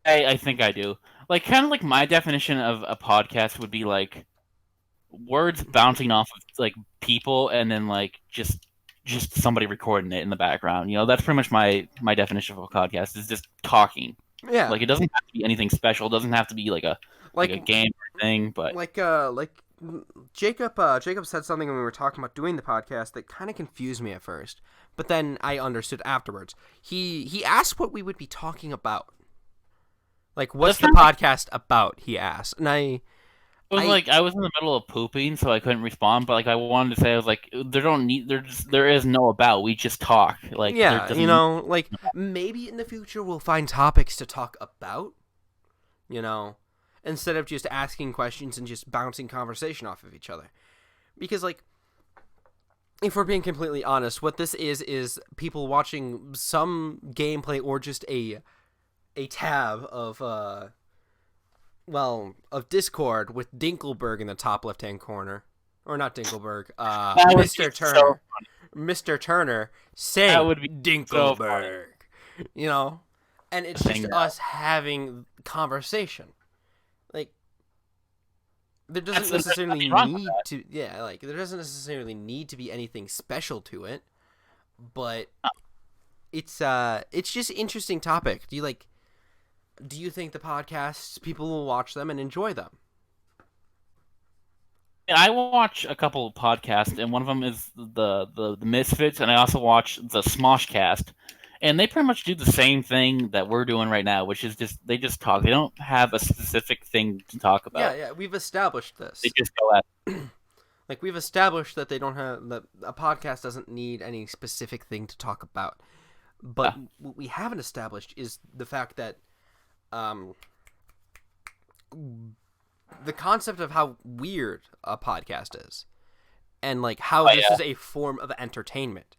I think I do. Like, kind of like my definition of a podcast would be like words bouncing off of like people, and then like just somebody recording it in the background. That's pretty much my definition of a podcast is just talking. Yeah. Like, it doesn't have to be anything special. It doesn't have to be like like a game or thing, but like Jacob said something when we were talking about doing the podcast that kind of confused me at first, but then I understood afterwards. He asked what we would be talking about. Like, what's that's the not like podcast about? He asked, and it was I like I was in the middle of pooping, so I couldn't respond. But like I wanted to say, I was like, there is no about. We just talk. Like there yeah, doesn't need. like, maybe in the future we'll find topics to talk about, you know, instead of just asking questions and just bouncing conversation off of each other. Because, like, if we're being completely honest, what this is people watching some gameplay or just a tab of of Discord with Dinkelberg in the top left hand corner. Or not Dinkelberg, That would be Mr. so. Turner. Mr. Turner That saying would be so funny. Dinkelberg. You know? And it's Saying just that. us having conversation. Like, there doesn't There's necessarily nothing wrong with need that. to, yeah, like, there doesn't necessarily need to be anything special to it, but it's just interesting topic. Do you think the podcasts, people will watch them and enjoy them? I watch a couple of podcasts, and one of them is the Misfits, and I also watch the Smoshcast, and they pretty much do the same thing that we're doing right now, which is just they just talk. They don't have a specific thing to talk Yeah, about. yeah, we've established They this. just go at. Like, we've established that they don't have that a podcast doesn't need any specific thing to talk about. But Yeah. what we haven't established is the fact that um the concept of how weird a podcast is, and like how Oh this yeah. is a form of entertainment.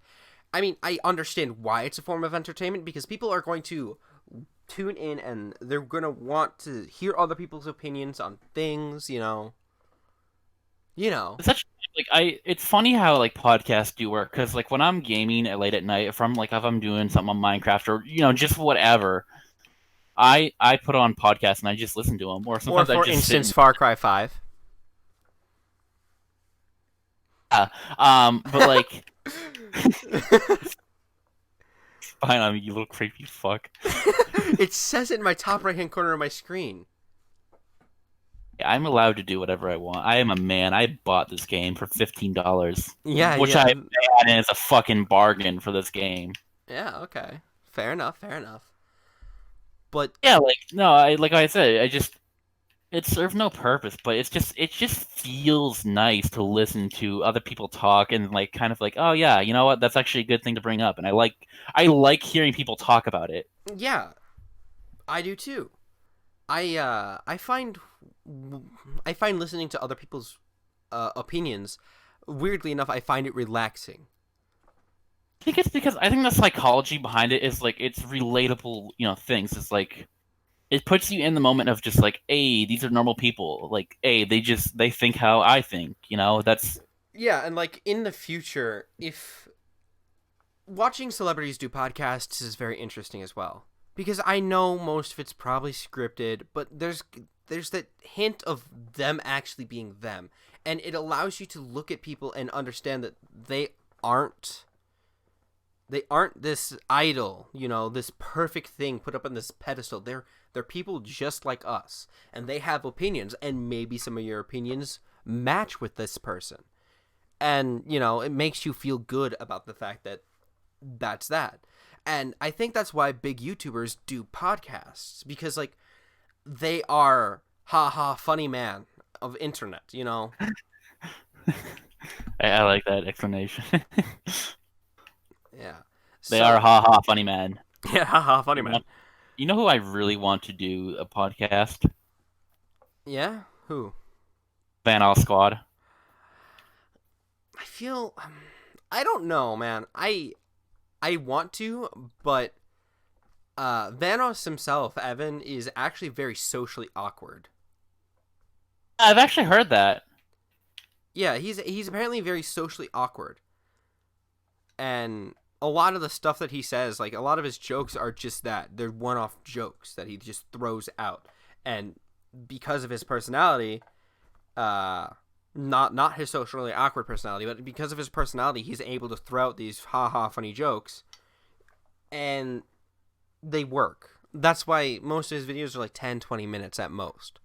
I mean, I understand why it's a form of entertainment, because people are going to tune in and they're going to want to hear other people's opinions on things, you know. It's actually like I. It's funny how like podcasts do work because like when I'm gaming at late at night, if I'm doing something on Minecraft or just whatever, I put on podcasts and I just listen to them, or Or sometimes I for just sit instance, and Far Cry 5. but like fine on me, you little creepy fuck. It says it in my top right-hand corner of my screen. Yeah, I'm allowed to do whatever I want. I am a man. I bought this game for $15, Yeah, which yeah. I had in as a fucking bargain for this game. Yeah, okay. Fair enough, fair enough. But Yeah, like no, like I said, it serves no purpose, but it just feels nice to listen to other people talk and like kind of like, oh yeah, you know what? That's actually a good thing to bring up, and I like hearing people talk about it. yeah, I do too. I find listening to other people's opinions, weirdly enough, I find it relaxing. I think it's because I think the psychology behind it is like it's relatable, things. It's like it puts you in the moment of just like, hey, these are normal people. Like, hey, they think how I think. That's Yeah, and like in the future, if watching celebrities do podcasts is very interesting as well, because I know most of it's probably scripted, but there's that hint of them actually being them, and it allows you to look at people and understand that aren't they aren't this idol, this perfect thing put up on this pedestal. They're people just like us, and they have opinions, and maybe some of your opinions match with this person. And, it makes you feel good about the fact that that's that. And I think that's why big YouTubers do podcasts, because like they are haha funny man of internet. I like that explanation. Yeah. They are So, haha funny man. yeah, haha funny You know, man. you know who I really want to do a podcast? Yeah? Who? Van All Squad. I feel I don't know, man. I want to, but Vanos himself, Evan, is actually very socially awkward. I've actually heard that. Yeah, he's apparently very socially awkward. And a lot of the stuff that he says, like a lot of his jokes are just that. They're one-off jokes that he just throws out. And because of his personality, uh not his socially awkward personality, but because of his personality, he's able to throw out these ha funny jokes, and they work. That's why most of his videos are like 10, 20 minutes at most,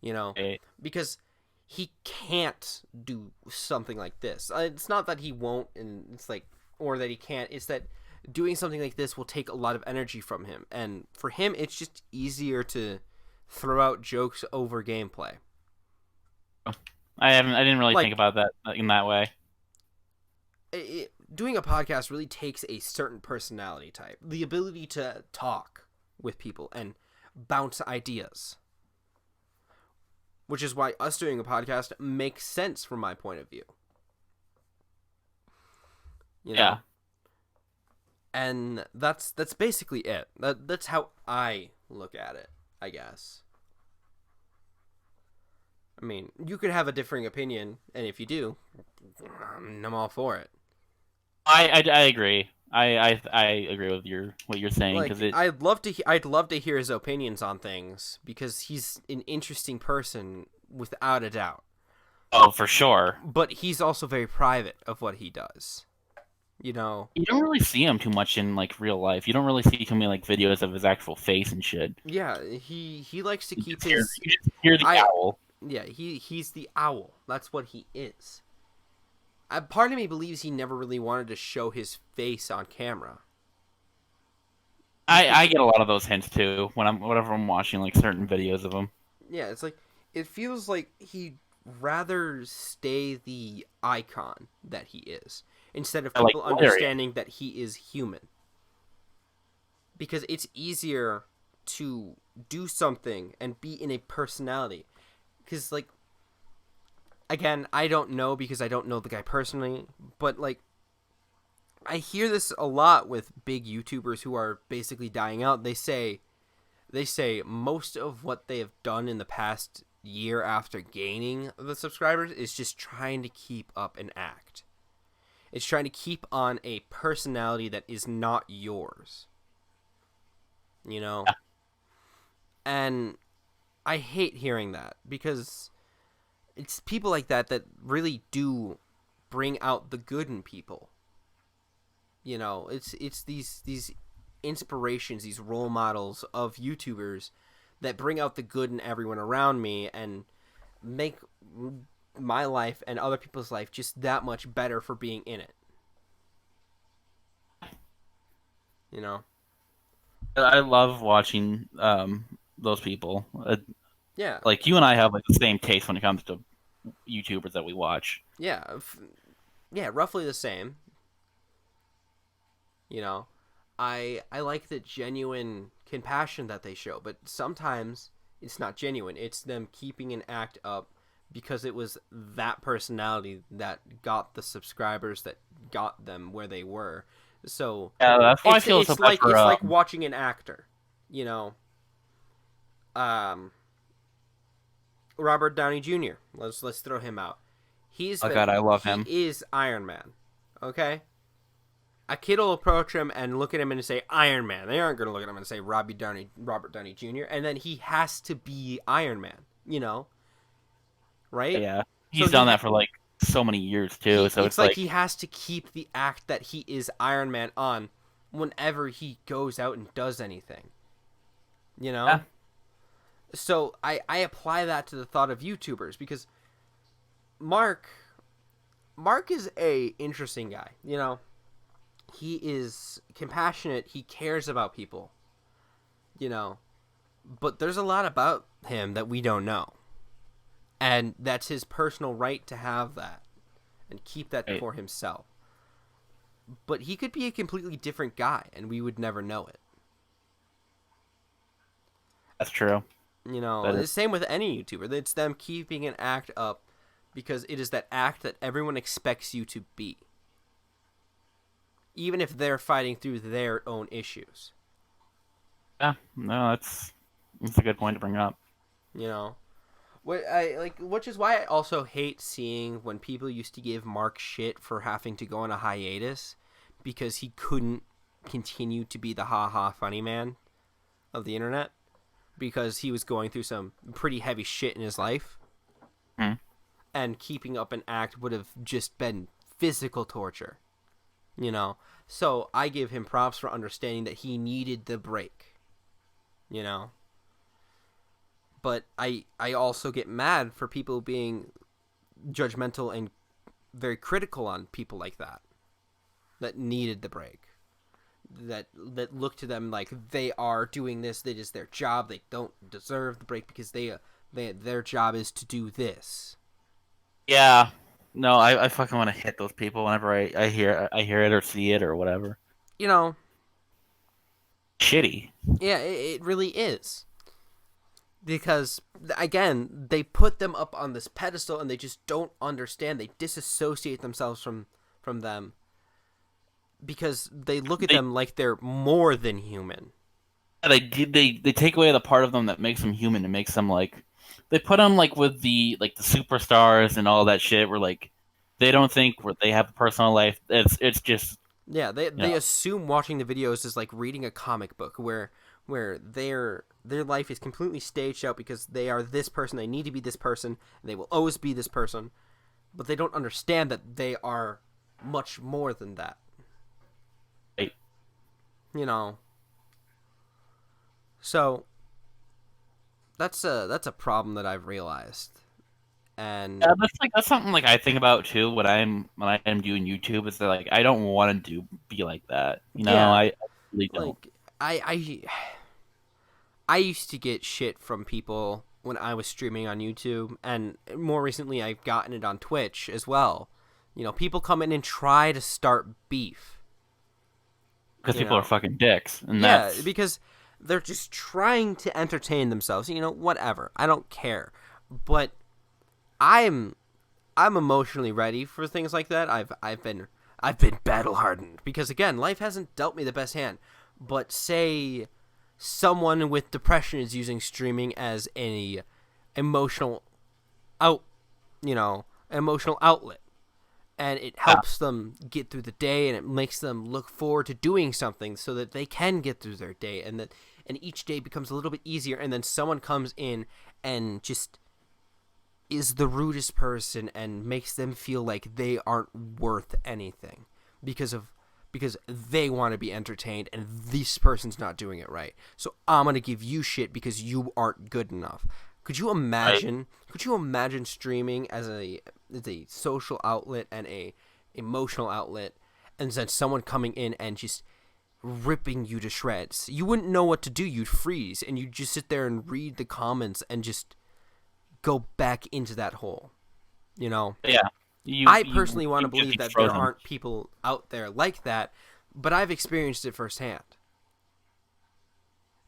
you know, Eh, because he can't do something like this. It's not that he won't, and it's like, or that he can't. It's that doing something like this will take a lot of energy from him, and for him, it's just easier to throw out jokes over gameplay. I didn't really think Like, about that in that way. doing a podcast really takes a certain personality type, the ability to talk with people and bounce ideas, which is why us doing a podcast makes sense from my point of view. You Yeah. know, and that's basically it. That's how I look at it, I guess. I mean, you could have a differing opinion, and if you do, I'm all for it. I agree. I agree with what you're saying because Like, it. I'd love to hear his opinions on things, because he's an interesting person without a doubt. Oh, for sure. But he's also very private of what he does. You know. You don't really see him too much in like real life. You don't really see too many like videos of his actual face and shit. Yeah, he likes to keep Hear, his you just hear the I owl. yeah, he's the owl. That's what he is. Part of me believes he never really wanted to show his face on camera. I get a lot of those hints too whenever I'm watching like certain videos of him. Yeah, it's like it feels like he'd rather stay the icon that he is, instead of I like people hilarious. understanding that he is human. Because it's easier to do something and be in a personality. Because, like, again, I don't know because I don't know the guy personally, but, like, I hear this a lot with big YouTubers who are basically dying out. They say most of what they have done in the past year after gaining the subscribers is just trying to keep up an act. It's trying to keep on a personality that is not yours. You know? Yeah. And I hate hearing that, because it's people like that that really do bring out the good in people. It's these inspirations, these role models of YouTubers that bring out the good in everyone around me and make my life and other people's life just that much better for being in it. You know? I love watching those people. Yeah. Like you and I have like the same taste when it comes to YouTubers that we watch. Yeah. Yeah, roughly the same. You know, I like the genuine compassion that they show, but sometimes it's not genuine. It's them keeping an act up because it was that personality that got the subscribers, that got them where they were. So Yeah, that's why I it's feel so it's bad like for it's like watching an actor, you know. Um, Robert Downey Jr. Let's throw him out. Oh god, I love He him. is Iron Man. Okay? A kid will approach him and look at him and say Iron Man. They aren't gonna look at him and say Robert Downey Jr. And then he has to be Iron Man, right? Yeah, So he's done that for like so many years too. So it's it's like like, he has to keep the act that he is Iron Man on whenever he goes out and does anything. You yeah, know? So I apply that to the thought of YouTubers because Mark Mark is a interesting guy. He is compassionate. He cares about people. You know, but there's a lot about him that we don't know, and that's his personal right to have that and keep that right, for himself. But he could be a completely different guy, and we would never know it. that's true. But The same with any YouTuber. It's them keeping an act up because it is that act that everyone expects you to be, even if they're fighting through their own issues. yeah, no, that's a good point to bring up. You know, which is why I also hate seeing when people used to give Mark shit for having to go on a hiatus because he couldn't continue to be the ha ha funny man of the internet because he was going through some pretty heavy shit in his life, Hmm. and keeping up an act would have just been physical torture. So I give him props for understanding that he needed the break. You know, but I also get mad for people being judgmental and very critical on people like that needed the break, that look to them like they are doing this, that is their job, they don't deserve the break because their job is to do this. Yeah, no, I fucking want to hit those people whenever I hear it or see it or whatever. You know, Shitty. yeah, it really is because again they put them up on this pedestal and they just don't understand. They disassociate themselves from them because they look at They them like they're more than human. they take away the part of them that makes them human and makes them like they put them like with the superstars and all that shit where like they don't think they have a personal life. It's just Yeah, they you know they assume watching the videos is like reading a comic book where their life is completely staged out because they are this person, they need to be this person, and they will always be this person, but they don't understand that they are much more than that. like, You know. So that's a problem that I've realized. And that's something like I think about too when I'm doing YouTube is that like I don't want to be like that. yeah, I really don't. like I used to get shit from people when I was streaming on YouTube, and more recently I've gotten it on Twitch as well. People come in and try to start beef. Because You people are know, fucking dicks, and yeah, that's because they're just trying to entertain themselves. Whatever. I don't care, but I'm I'm emotionally ready for things like that. I've been battle hardened because again, life hasn't dealt me the best hand. But say someone with depression is using streaming as a emotional out, emotional outlet, and it yeah, helps them get through the day and it makes them look forward to doing something so that they can get through their day, and each day becomes a little bit easier, and then someone comes in and just is the rudest person and makes them feel like they aren't worth anything because they want to be entertained and this person's not doing it right. So I'm going to give you shit because you aren't good enough. Could you right. imagine streaming as a social outlet and a emotional outlet, and then someone coming in and just ripping you to shreds? You wouldn't know what to do. You'd freeze and you'd just sit there and read the comments and just go back into that hole. You know, Yeah, you I you personally want to you just believe get that there frozen. aren't people out there like that, but I've experienced it firsthand.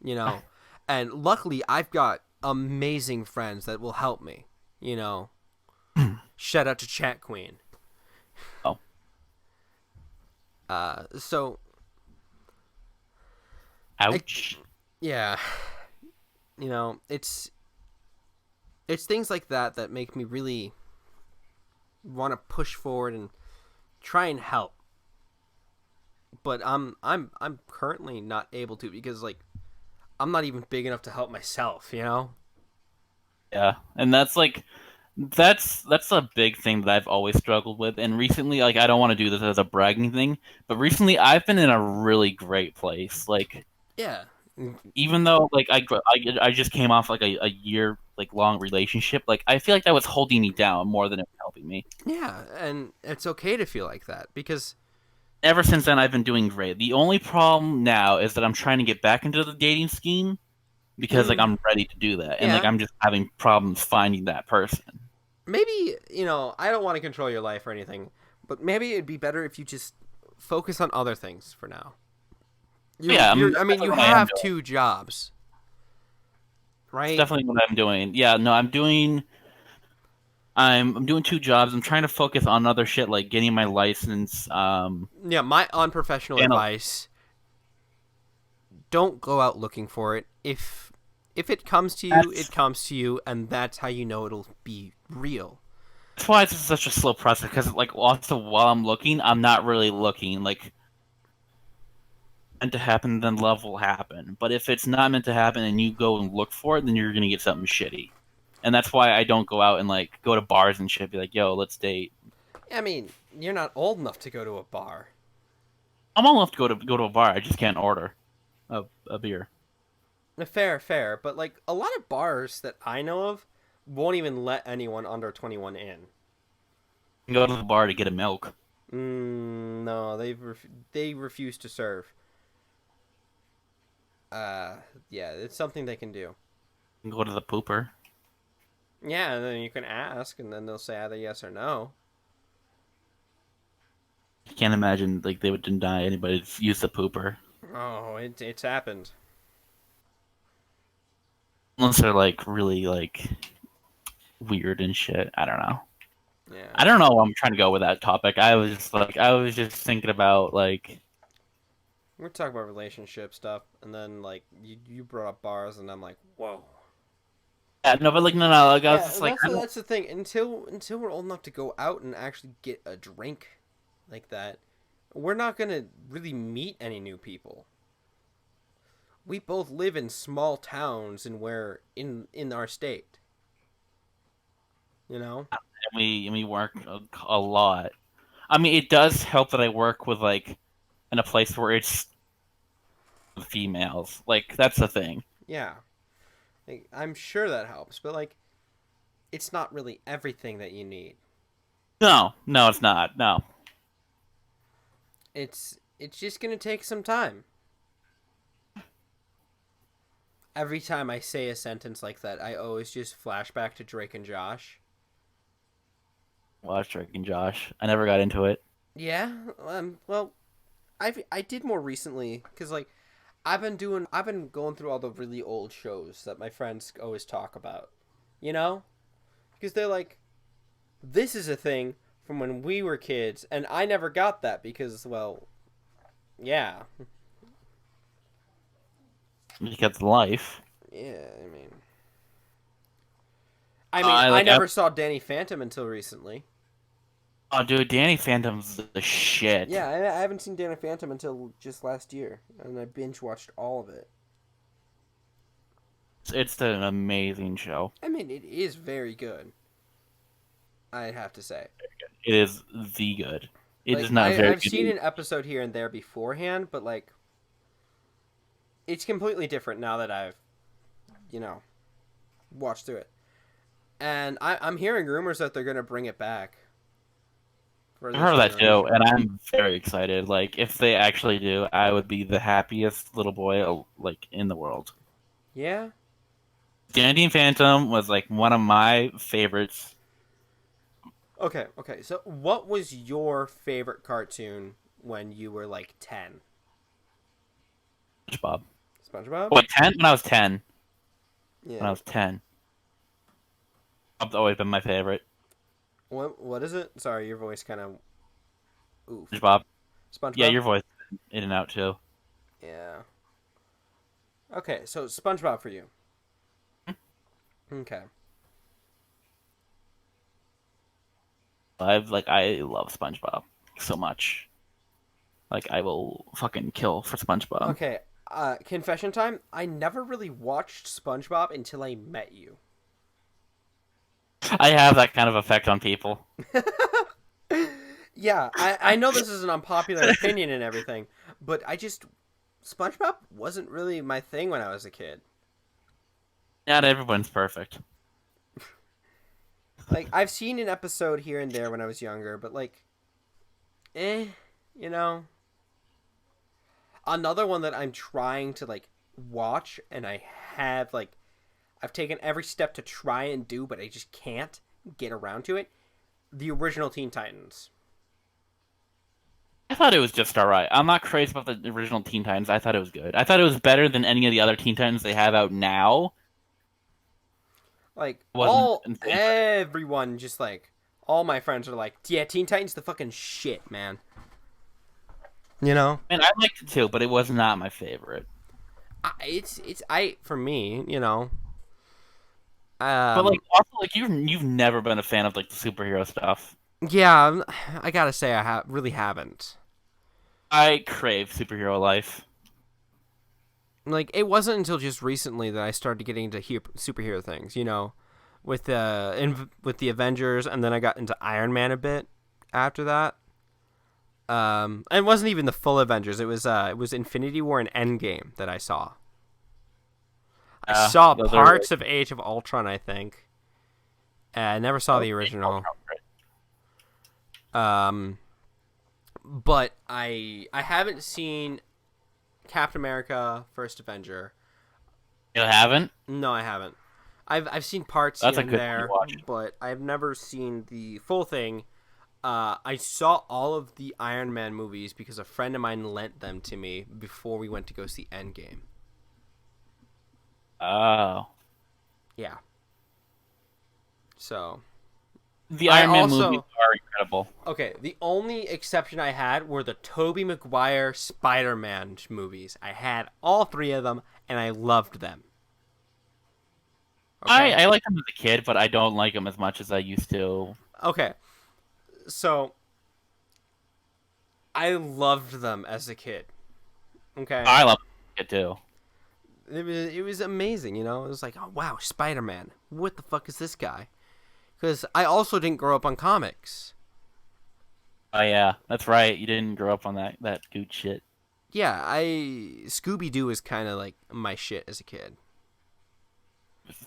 You know, and luckily I've got amazing friends that will help me. You know, shout out to Chat Queen. Oh, So I ouch. yeah, You know, it's things like that that make me really want to push forward and try and help. But I'm currently not able to because like I'm not even big enough to help myself, you know? Yeah, and that's a big thing that I've always struggled with. And recently, like I don't want to do this as a bragging thing, but recently I've been in a really great place. Like Yeah. even though like I just came off like a year like long relationship, like I feel like that was holding me down more than it was helping me. Yeah, and it's okay to feel like that because Ever since then, I've been doing great. The only problem now is that I'm trying to get back into the dating scheme because like mm, I'm ready to do that, and like yeah, I'm just having problems finding that person. maybe, you know, I don't want to control your life or anything, but maybe it'd be better if you just focus on other things for now. Yeah, I that's mean, definitely you what I am have doing. two jobs, It's right? definitely what I'm doing. Yeah, no, I'm doing two jobs. I'm trying to focus on other shit like getting my license. Yeah, my unprofessional And advice, don't go out looking for it. If it comes to you, it that's comes to you and that's how you know it'll be real. that's why it's such a slow process. Because like also while I'm looking, I'm not really looking. Like meant to happen, then love will happen. But if it's not meant to happen and you go and look for it, then you're gonna get something shitty. And that's why I don't go out and like go to bars and shit. Be like, yo, let's date. I mean, you're not old enough to go to a bar. I'm old enough to go to a bar. I just can't order a beer. Fair, fair, but like a lot of bars that I know of won't even let anyone under 21 in. You can go to the bar to get a milk. No, they refuse to serve. Uh, yeah, it's something they can do. You can go to the pooper. Yeah, and then you can ask, and then they'll say either yes or no. I can't imagine like they would deny anybody to use the pooper Oh, it's happened. unless they're like really like weird and shit. I don't know. I Yeah, don't know where I'm trying to go with that topic. I was just thinking about like we're talking about relationship stuff, and then like you brought up bars, and I'm like, whoa. yeah, no, but like no, like I was Yeah, just and like I don't. that's the thing. Until we're old enough to go out and actually get a drink like that, we're not gonna really meet any new people. We both live in small towns, and we're in our state. You know? And we work a lot. I mean, it does help that I work with like in a place where it's females. Like that's the thing. Yeah. Like, I'm sure that helps, but like, it's not really everything that you need. No, no, it's not. No, It's just gonna take some time. Every time I say a sentence like that, I always just flash back to Drake and Josh. watch Drake and Josh. I never got into it. Yeah. Well, I did more recently because like I've been going through all the really old shows that my friends always talk about. You know, because they're like, this is a thing from when we were kids, and I never got that because, well, yeah, Because life. yeah. I Like never saw Danny Phantom until recently. oh, dude, Danny Phantom's the shit. Yeah, I haven't seen Danny Phantom until just last year, and I binge watched all of it. It's an amazing show. I mean, it is very good. I'd have to say. It is the good. It is Like not very I've seen good. an episode here and there beforehand, but like it's completely different now that I've you know watched through it. And I'm hearing rumors that they're gonna bring it back for I this heard of that too, generation. and I'm very excited. Like, if they actually do, I would be the happiest little boy like in the world. Yeah. Dandy Phantom was like one of my favorites. Okay. Okay. So, what was your favorite cartoon when you were like 10? SpongeBob. SpongeBob. What 10? When I was 10. When I Yeah. was 10, Bob's always been my favorite. What is it? Sorry, your voice kind of oof. SpongeBob. Yeah, SpongeBob. your voice in and out too. Yeah. Okay. So SpongeBob for you. Okay. I love SpongeBob so much. Like I will fucking kill for SpongeBob. Okay. Confession time. I never really watched SpongeBob until I met you. I have that kind of effect on people. Yeah, I know this is an unpopular opinion and everything, but SpongeBob wasn't really my thing when I was a kid. Not everyone's perfect. Like I've seen an episode here and there when I was younger, but like, eh, you know. Another one that I'm trying to like watch, and I've taken every step to try and do, but I just can't get around to it. The original Teen Titans. I thought it was just alright. I'm not crazy about the original Teen Titans. I thought it was good. I thought it was better than any of the other Teen Titans they have out now. Like It wasn't in favor. everyone just like all my friends are like, yeah, Teen Titans the fucking shit, man. You know, And I liked it too, but it was not my favorite. it's I for me, you know. But Um, like also like you've never been a fan of like the superhero stuff. yeah, I gotta say really haven't. I crave superhero life. Like it wasn't until just recently that I started getting into superhero things. You know, with the Avengers, and then I got into Iron Man a bit after that. And it wasn't even the full Avengers. It was Infinity War and Endgame that I saw. I saw Those are parts of Age of Ultron, I think. I never saw the original. Um, but I haven't seen Captain America: First Avenger. You haven't? No, I haven't. I've seen parts That's here a and good one to there, watch. but I've never seen the full thing. I saw all of the Iron Man movies because a friend of mine lent them to me before we went to go see Endgame. Oh. Yeah. So The I Iron Man movies also are incredible. okay. The only exception I had were the Tobey Maguire Spider-Man movies. I had all three of them, and I loved them. Okay. I liked them as a kid, but I don't like them as much as I used to. Okay. So I loved them as a kid. Okay. I love it too. It was amazing, you know. It was like, oh wow, Spider Man. What the fuck is this guy? Because I also didn't grow up on comics. Oh yeah, that's right. You didn't grow up on that good shit. Yeah, I Scooby Doo is kind of like my shit as a kid.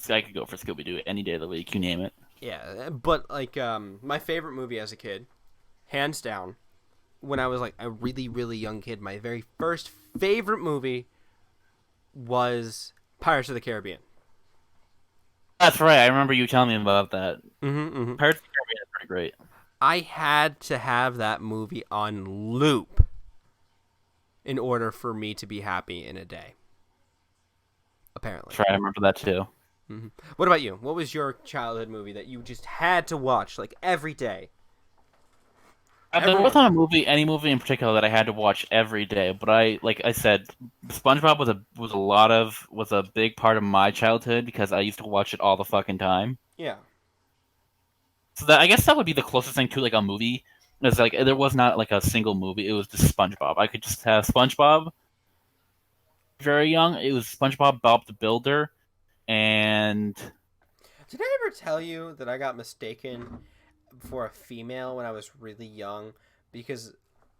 I could go for Scooby Doo any day of the week. You name it. Yeah, but like my favorite movie as a kid, hands down, when I was like a really really young kid, my very first favorite movie was Pirates of the Caribbean. That's right. I remember you telling me about that. Mm-hmm, mm-hmm. Pirates of the Caribbean is pretty great. I had to have that movie on loop in order for me to be happy in a day. Apparently. That's right. I remember that too. Hmm. What about you? What was your childhood movie that you just had to watch like every day? There Everyone. wasn't any movie in particular that I had to watch every day. But like I said, SpongeBob was a big part of my childhood because I used to watch it all the fucking time. Yeah. So that I guess that would be the closest thing to like a movie. It's like there was not like a single movie. It was just SpongeBob. I could just have SpongeBob. Very young, it was SpongeBob, Bob the Builder, and Did I ever tell you that I got mistaken for a female when I was really young because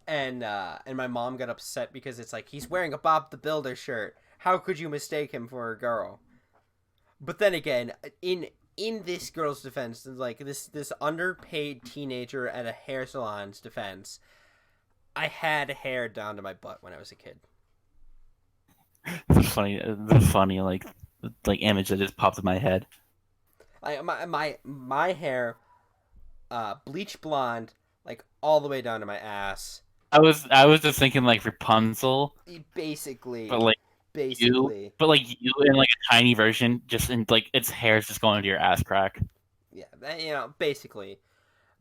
and my mom got upset because it's like he's wearing a Bob the Builder shirt. How could you mistake him for a girl? But then again, in this girl's defense, like this underpaid teenager at a hair salon's defense, I had hair down to my butt when I was a kid. the funny like image that just popped in my head. My hair, bleach blonde, like all the way down to my ass. I was just thinking like Rapunzel, Basically, but like you, basically, but like you in like a tiny version, just in like its hair's just going into your ass crack. yeah, basically.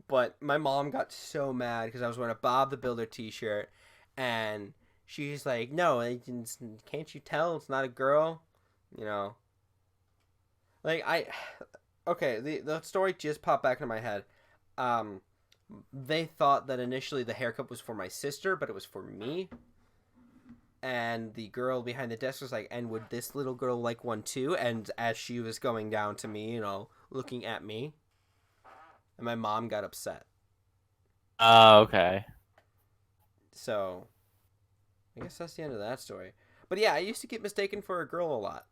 But my mom got so mad because I was wearing a Bob the Builder T-shirt, and she's like, "No, can't you tell it's not a girl?" You know, Like okay, the story just popped back into my head. Um, they thought that initially the haircut was for my sister, but it was for me. And the girl behind the desk was like, "And would this little girl like one too?" And as she was going down to me, looking at me, and my mom got upset. Oh, okay. So I guess that's the end of that story. But yeah, I used to get mistaken for a girl a lot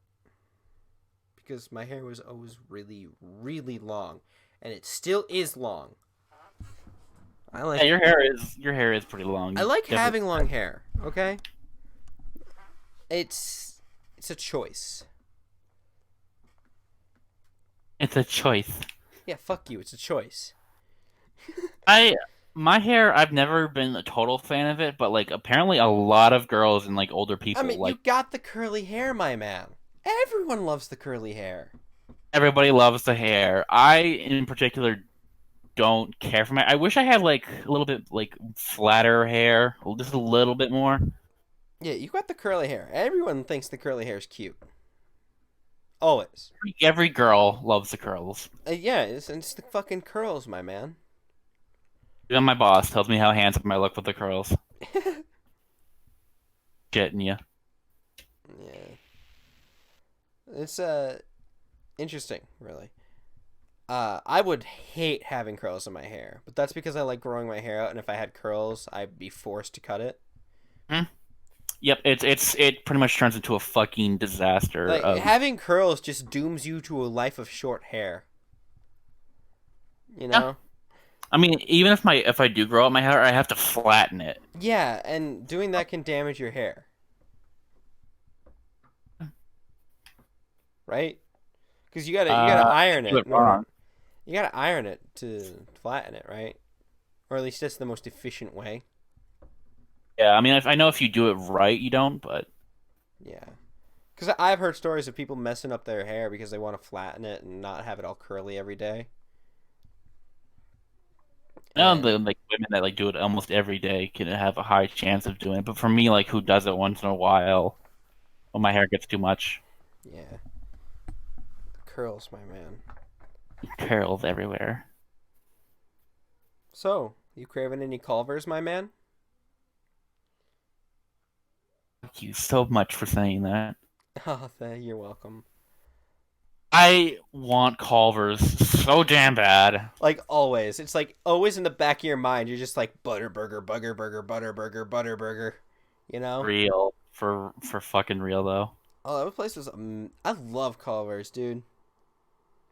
because my hair was always really, really long, and it still is long. I Yeah, like your hair is pretty long. I You like definitely. having long hair. Okay, it's a choice. It's a choice. Yeah, fuck you. It's a choice. I my hair, I've never been a total fan of it, but like apparently a lot of girls and like older I people mean, you like got the curly hair, my man. Everyone loves the curly hair. everybody loves the hair. I in particular don't care for my. I wish I had like a little bit like flatter hair, just a little bit more. Yeah, you got the curly hair. Everyone thinks the curly hair is cute. Always. Every girl loves the curls. Yeah, it's the fucking curls, my man. Even my boss tells me how handsome I look with the curls. Getting you. Yeah, it's interesting, really. I would hate having curls in my hair, but that's because I like growing my hair out, and if I had curls, I'd be forced to cut it. Hmm? Yep, it pretty much turns into a fucking disaster Like of. having curls just dooms you to a life of short hair. You Yeah. know? I mean, even if I do grow out my hair, I have to flatten it. Yeah, and doing that can damage your hair, right? Because you gotta I iron do it it in order. wrong. You gotta iron it to flatten it, right? Or at least that's the most efficient way. Yeah, I mean, if I know if you do it right, you don't, but Yeah. Because I've heard stories of people messing up their hair because they want to flatten it and not have it all curly every day. I know And the like women that like do it almost every day can have a high chance of doing it. But for me, like who does it once in a while, when my hair gets too much, yeah, curls, my man. curls everywhere. So, you craving any Culvers, my man? Thank you so much for saying that. Oh, you're welcome. I want Culvers so damn bad. Like always, it's like always in the back of your mind. You're just like butter burger, bugger burger, butter burger, butter burger. You know? Real for fucking real though. Oh, that place was. I love Culvers, dude.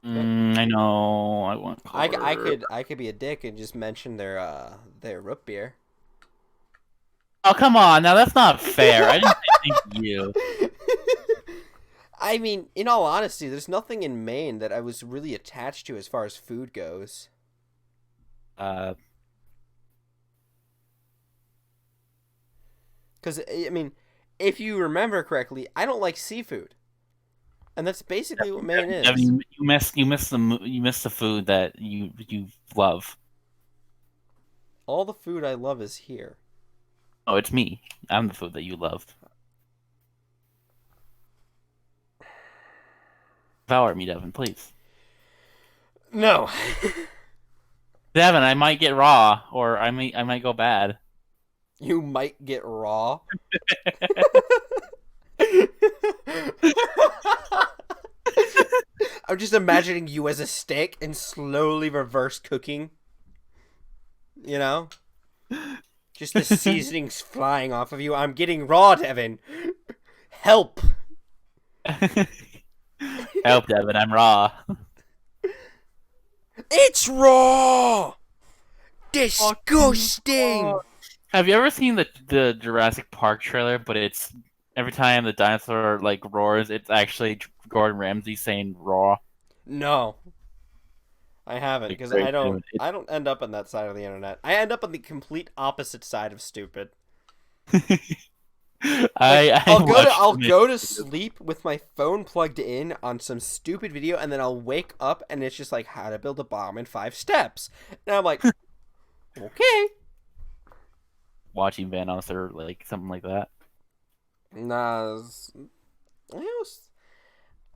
I know. I want I Culvers. could be a dick and just mention their root beer. Oh come on! Now that's not fair. I didn't say thank you. I mean, in all honesty, there's nothing in Maine that I was really attached to as far as food goes. Uh, Because I mean, if you remember correctly, I don't like seafood, and that's basically what Maine Devin, is. you miss the food that you love. All the food I love is here. Oh, it's me. I'm the food that you love. Devour me, Devin, please. No. Devin, I might get raw, or I might go bad. You might get raw. I'm just imagining you as a steak and slowly reverse cooking. You know? Just the seasonings flying off of you. I'm getting raw, Devin. Help. Help, Devin, I'm raw. It's raw! Fucking Disgusting! raw. Have you ever seen the Jurassic Park trailer? But it's every time the dinosaur like roars, it's actually Gordon Ramsay saying "raw." No, I haven't Like, because great, dude. I don't end up on that side of the internet. I end up on the complete opposite side of stupid. Like I watched I'll it. go to sleep with my phone plugged in on some stupid video, and then I'll wake up and it's just like how to build a bomb in 5 steps. And I'm like, okay. Watching Vanos or like something like that. Nah,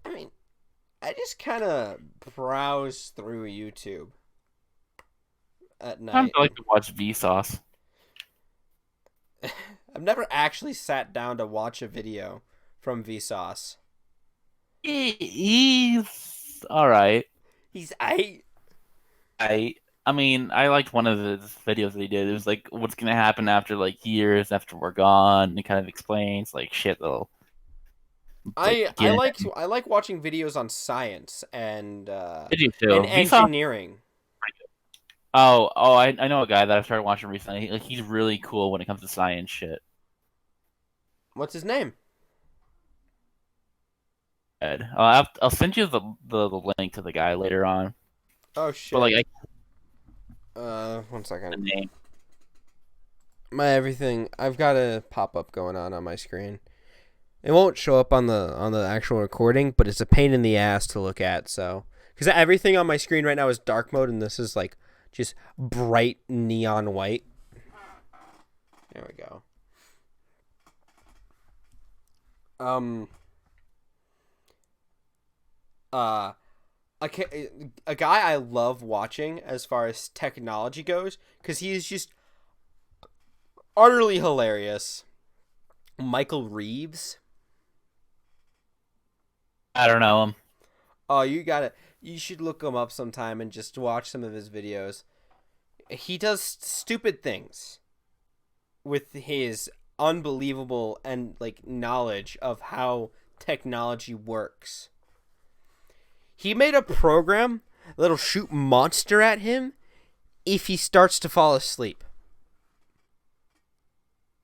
I mean, I just kind of browse through YouTube at Sometimes night. I like to watch Vsauce. I've never actually sat down to watch a video from Vsauce. He's all right. He's I I I mean, I liked one of the videos that he did. It was like, what's gonna happen after like years after we're gone. And it kind of explains like shit that'll like I begin. I like watching videos on science Did you and too? Vsauce. engineering. I know a guy that I started watching recently. Like he's really cool when it comes to science shit. What's his name? Ed. I'll send you the link to the guy later on. Oh But like shit. One the second. name. My everything. I've got a pop up going on my screen. It won't show up on the actual recording, but it's a pain in the ass to look at. So, because everything on my screen right now is dark mode, and this is like just bright neon white. There we go. Um. Uh. A guy I love watching as far as technology goes, because he's just utterly hilarious. Michael Reeves. I don't know him. Oh, you gotta. You should look him up sometime and just watch some of his videos. He does stupid things with his unbelievable and like knowledge of how technology works. He made a program that'll shoot monster at him if he starts to fall asleep.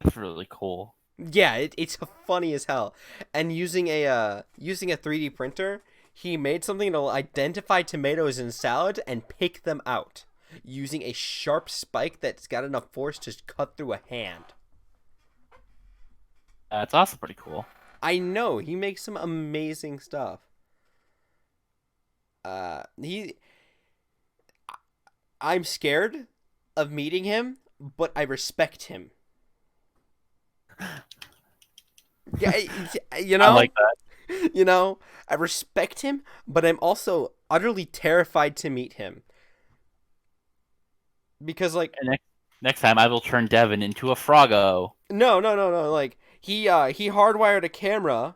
That's really cool. Yeah, it's funny as hell. And using a 3D printer, he made something that'll identify tomatoes in salad and pick them out using a sharp spike that's got enough force to cut through a hand. That's also pretty cool. I know he makes some amazing stuff. He I'm scared of meeting him, but I respect him. Yeah, you I like know, that. you know, I respect him, but I'm also utterly terrified to meet him because, like, And next time I will turn Devin into a Froggo. no, like he hardwired a camera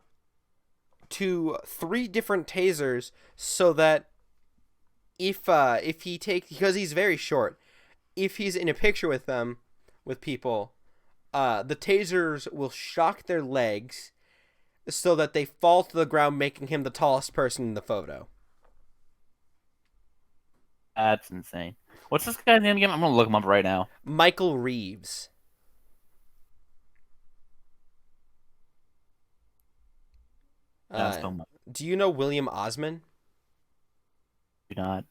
to three different tasers so that if he takes because he's very short, if he's in a picture with them with people, the tasers will shock their legs so that they fall to the ground, making him the tallest person in the photo. That's insane. What's this guy's name again? I'm gonna look him up right now. Michael Reeves. That's Uh, so much. do you know William Osman? Do not.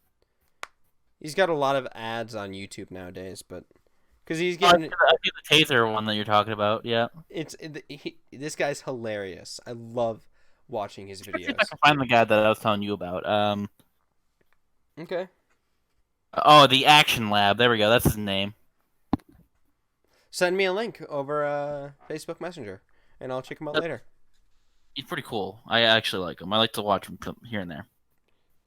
He's got a lot of ads on YouTube nowadays, but because he's Oh, getting I see the taser one that you're talking about. Yeah. this guy's hilarious. I love watching his Let's see if I videos. can find the guy that I was telling you about. Okay, Oh, the Action Lab. There we go. That's his name. send me a link over Facebook Messenger, and I'll check him out later. He's pretty cool. I actually like him. I like to watch him here and there.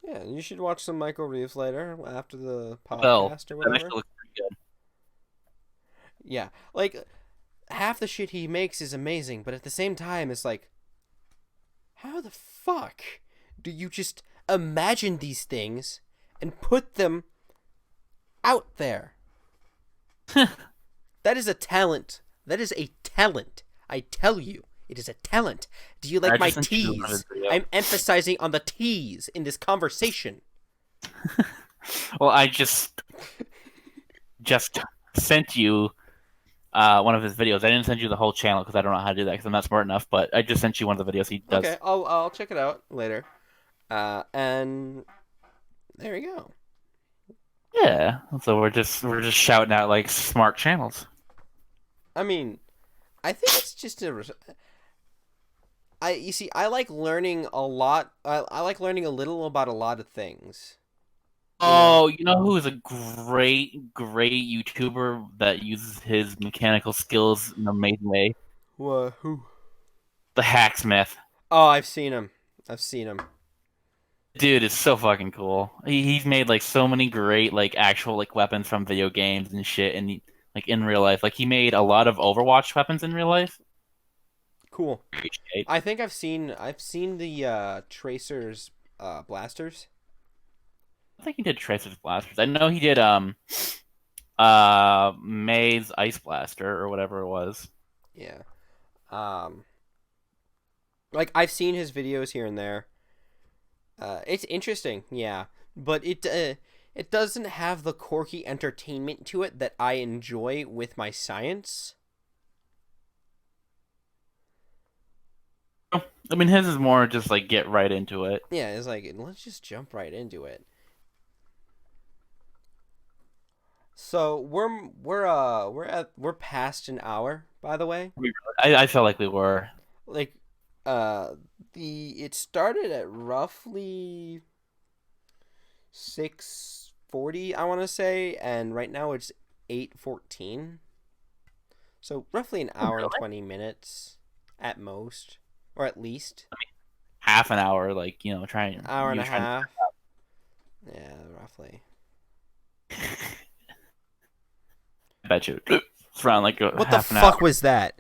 Yeah, you should watch some Michael Reeves later after the Well, podcast or that whatever. actually looks pretty good. Yeah, like half the shit he makes is amazing, but at the same time, it's like, how the fuck do you just imagine these things and put them out there? That is a talent. That is a talent. I tell you, it is a talent. Do you like I my just sent you one of his T's? videos. I'm emphasizing on the T's in this conversation. Well, I just sent you one of his videos. I didn't send you the whole channel because I don't know how to do that because I'm not smart enough. But I just sent you one of the videos he does. Okay, I'll check it out later. And there we go. Yeah. So we're just shouting out like smart channels. I mean, I think it's just you see, I like learning a lot. I like learning a little about a lot of things. You know? Oh, you know who is a great YouTuber that uses his mechanical skills in an amazing way? What? Who? The Hacksmith. Oh, I've seen him. I've seen him. Dude, it's so fucking cool. He's made like so many great like actual like weapons from video games and shit, and like in real life, like he made a lot of Overwatch weapons in real life. Cool. Great shit. I think I've seen the Tracer's blasters. I think he did Tracer's blasters. I know he did May's Ice Blaster or whatever it was. Yeah. Um, like I've seen his videos here and there. It's interesting, yeah, but it doesn't have the quirky entertainment to it that I enjoy with my science. I mean, his is more just like get right into it. Yeah, it's like let's just jump right into it. So we're past an hour, by the way. I felt like we were. Like, uh, it started at roughly 6:40, I want to say, and right now it's 8:14. So roughly an Oh, hour and really? 20 minutes at most, or at least Half an hour, like trying hour and you a trying. half. Yeah, roughly. I bet you it's around like a What the half an hour. fuck was that?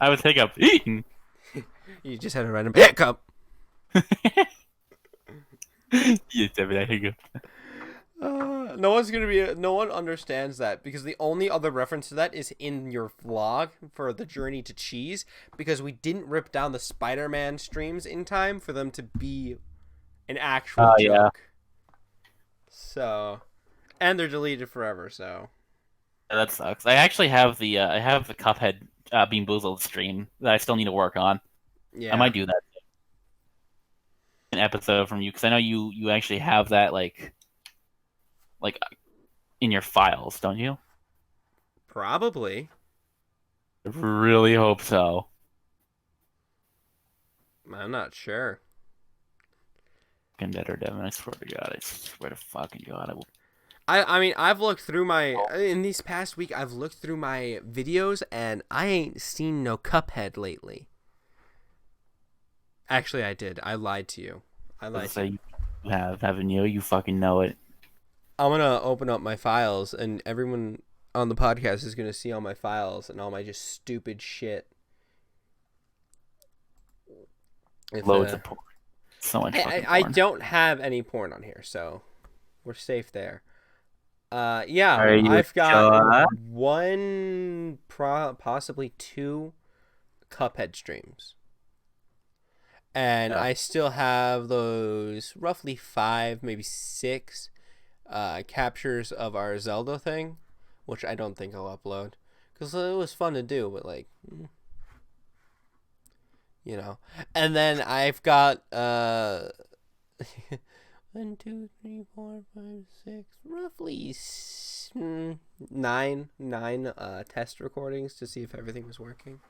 I would take up eating. You just had a random hiccup. Yes, David, I hiccup. No one understands that because the only other reference to that is in your vlog for the journey to cheese because we didn't rip down the Spider-Man streams in time for them to be an actual Oh yeah. joke. So, and they're deleted forever. So, Yeah, that sucks. I actually have the Cuphead Bean Boozled stream that I still need to work on. I yeah, might do that an episode from you because I know you actually have that like in your files, don't you? probably. I really hope so. I'm not sure. Fucking better, Devin. I swear to God. I swear to fucking God. I will. I mean, I've looked through my in these past week. I've looked through my videos and I ain't seen no Cuphead lately. Actually, I did. I lied to you. I lied to Say you. you have, haven't you? You fucking know it. I'm gonna open up my files, and everyone on the podcast is gonna see all my files and all my just stupid shit. If Loads of porn. So much fucking I porn. don't have any porn on here, so we're safe there. Yeah, Are you I've got sure? possibly two Cuphead streams, and Yeah. I still have those roughly five, maybe six, captures of our Zelda thing, which I don't think I'll upload because it was fun to do, but like, you know. And then I've got 1, 2, 3, 4, 5, 6, roughly nine test recordings to see if everything was working.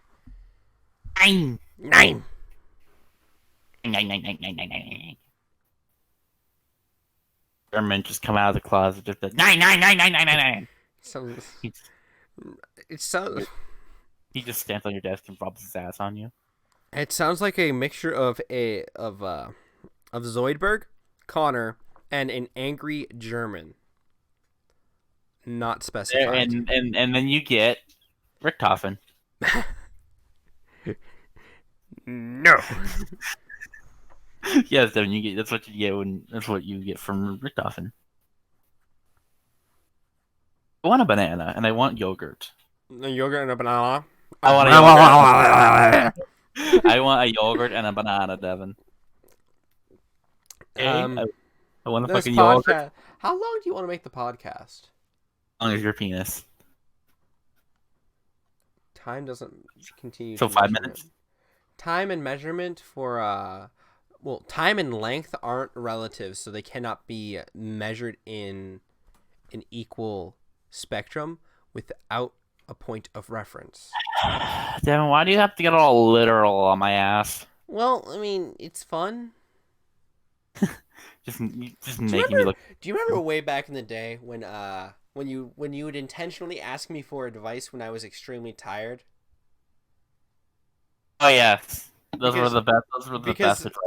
Nine. Nine. Nine, nine, nine, nine, nine, nine. German just come out of the closet. Just nine, nine, nine, nine, nine, nine, nine. So He, it sounds he just stands on your desk and rubs his ass on you. it sounds like a mixture of Zoidberg, Connor, and an angry German. Not There, specified. and then you get Richtofen. No. Yes, Devin, you get that's what you get from Richtofen. I want a banana and I want yogurt. A yogurt and a banana. I want a yogurt. I want a yogurt and a banana, Devin. Okay? I want a This fucking yogurt podcast. How long do you want to make the podcast? as long as your penis. Time doesn't continue So to 5 minutes. measurement. Time and measurement for well, time and length aren't relative, so they cannot be measured in an equal spectrum without a point of reference. Devin, why do you have to get all literal on my ass? Well, I mean, it's fun. Just Do you making me remember? look. Do you remember way back in the day when you would intentionally ask me for advice when I was extremely tired? Oh yes, those were Because the best. Those were the best because advice.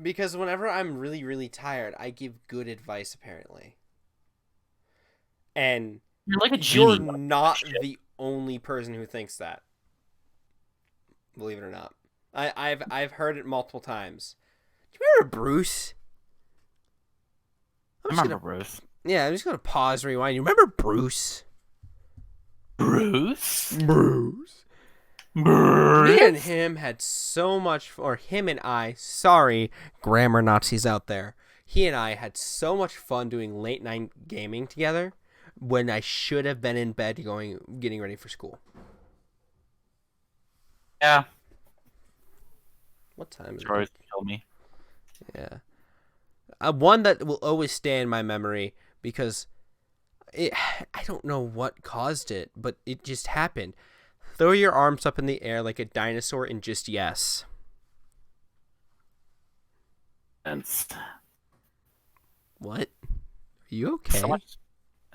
Because whenever I'm really, really tired, I give good advice, apparently. And You're like a you're genie. not the only person who thinks that. Believe it or not, I've heard it multiple times. Do you remember Bruce? I'm I just remember gonna Bruce. Yeah, I'm just gonna pause, rewind. You remember Bruce? Bruce? Bruce. Me and Bruce? him had so much, or him and I. Sorry, grammar Nazis out there. He and I had so much fun doing late night gaming together when I should have been in bed getting ready for school. Yeah. What time is Stories it? kill me. Yeah. One that will always stay in my memory because I don't know what caused it, but it just happened. Throw your arms up in the air like a dinosaur and just yes. And What? Are you okay? so much.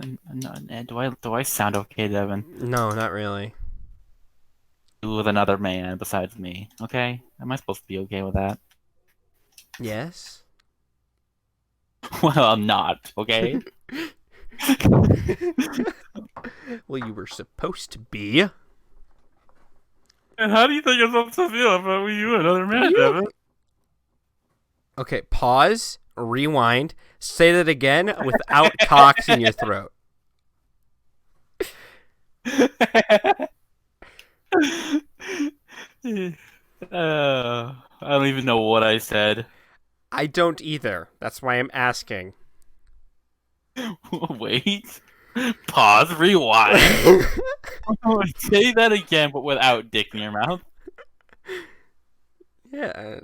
Do I sound okay, Devin? No, not really. With another man besides me. Okay? Am I supposed to be okay with that? Yes. Well, I'm not, okay? Well, you were supposed to be. And how do you think I'm supposed to feel about you and another man, You Devin? Okay, pause, rewind, say that again without cocks in your throat. I don't even know what I said. I don't either. That's why I'm asking. Wait. Pause. Rewind. Say that again, but without dick in your mouth. Yeah.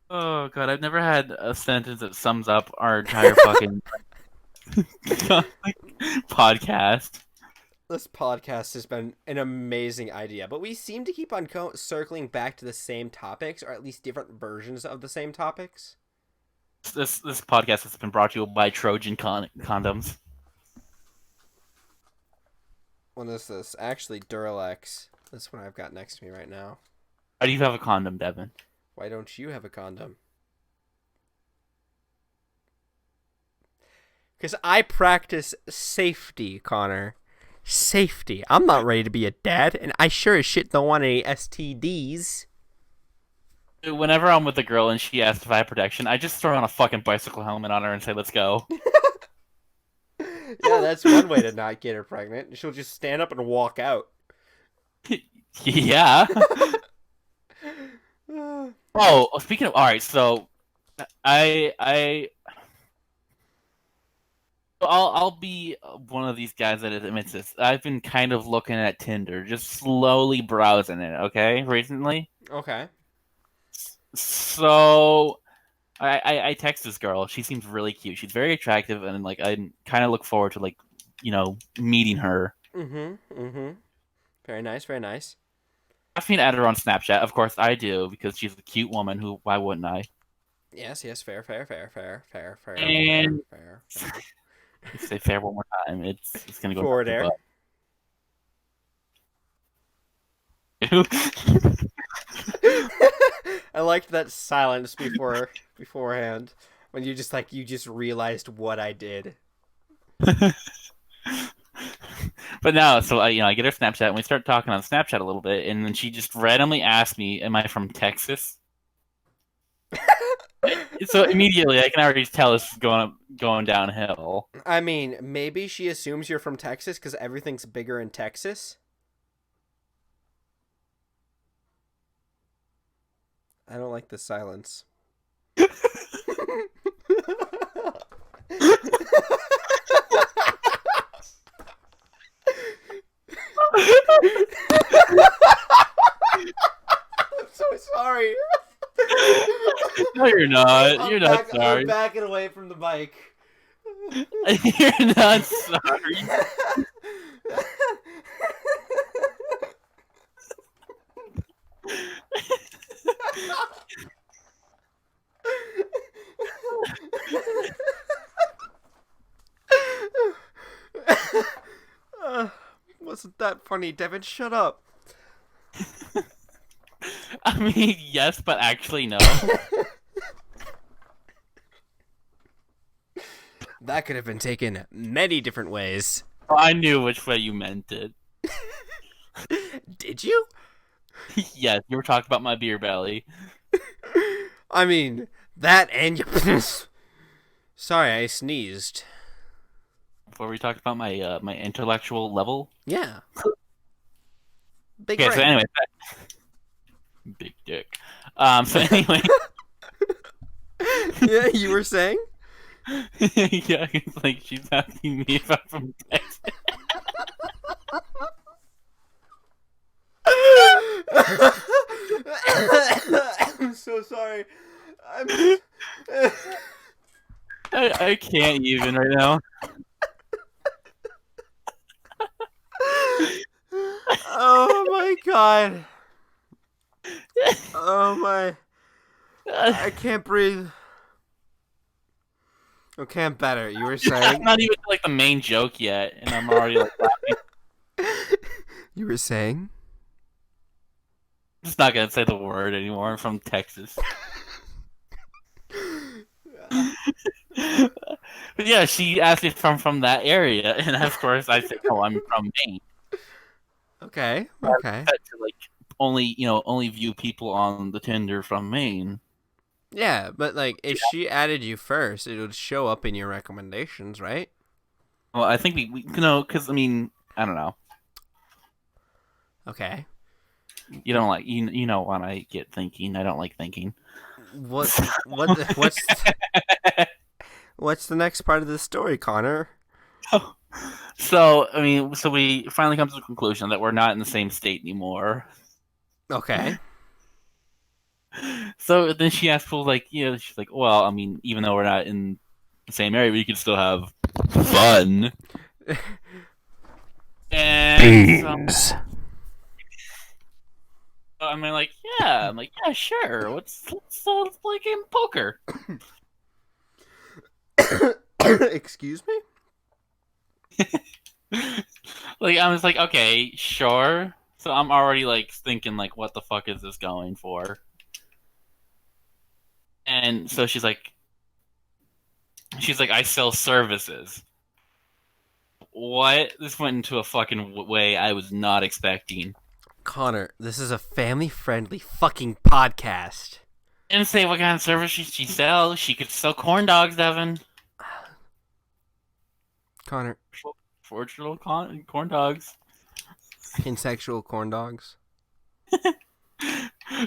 Oh god, I've never had a sentence that sums up our entire fucking podcast. This podcast has been an amazing idea, but we seem to keep on circling back to the same topics, or at least different versions of the same topics. This podcast has been brought to you by Trojan condoms. What is this? Actually, Duralex. This one I've got next to me right now. Why do you have a condom, Devin? Why don't you have a condom? Because I practice safety, Connor. Safety. I'm not ready to be a dad, and I sure as shit don't want any STDs. Whenever I'm with a girl and she asks if I have protection, I just throw on a fucking bicycle helmet on her and say, "Let's go." Yeah, that's one way to not get her pregnant. She'll just stand up and walk out. Yeah. Oh, speaking of, all right, so I I'll be one of these guys that admits this. I've been kind of looking at Tinder, just slowly browsing it, okay, recently. Okay. So I text this girl. She seems really cute. She's very attractive, and like I kind of look forward to meeting her. Mm-hmm. Very nice, very nice. Ask me to add her on Snapchat. Of course I do, because she's a cute woman. Who? Why wouldn't I? Yes, fair. And say fair one more time. It's gonna go Forward air. I liked that silence beforehand when you just realized what I did. But no, so I get her Snapchat and we start talking on Snapchat a little bit, and then she just randomly asks me, "Am I from Texas?" So immediately I can already tell this is going downhill. I mean, maybe she assumes you're from Texas because everything's bigger in Texas. I don't like the silence. I'm so sorry. No, you're not. You're not sorry. I'm backing away from the mic. You're not sorry. Wasn't that funny, Devin? Shut up. I mean, yes, but actually no. That could have been taken many different ways. I knew which way you meant it. Did you? Yes, you were talking about my beer belly. I mean, that and you. Sorry, I sneezed. Before we talked about my intellectual level. Yeah. Big Okay, brain. so anyway, big dick. So anyway, Yeah, you were saying? yeah, it's like she's asking me if I'm from Texas. I'm so sorry. I can't even right now. Oh my god. Oh my. I can't breathe. Okay, I'm better. You were I'm saying? not even like the main joke yet, and I'm already like laughing. You were saying? I'm just not gonna say the word anymore. I'm from Texas. But yeah, she asked if I'm from that area, and of course I said, "No, I'm from Maine." Okay, I was okay. set to like only view people on the Tinder from Maine. Yeah, but like, if she added you first, it would show up in your recommendations, right? Well, I think we you know, because I mean, I don't know. Okay. You don't like you know when I get thinking, I don't like thinking. What? What's the next part of the story, Connor? So I mean, so we finally come to the conclusion that we're not in the same state anymore. Okay. So then she asked, "Well, like, she's like, well, I mean, even though we're not in the same area, we can still have fun." And so Beans. I'm like, yeah, sure. Let's play a game of poker. Excuse me? Like I was like, okay, sure. So I'm already like thinking like, what the fuck is this going for? And so she's like, I sell services. What? This went into a fucking way I was not expecting. Connor, this is a family-friendly fucking podcast. Didn't say what kind of service she sells. She could sell corn dogs, Devin. Connor, Fortunate corn dogs. consensual corn dogs.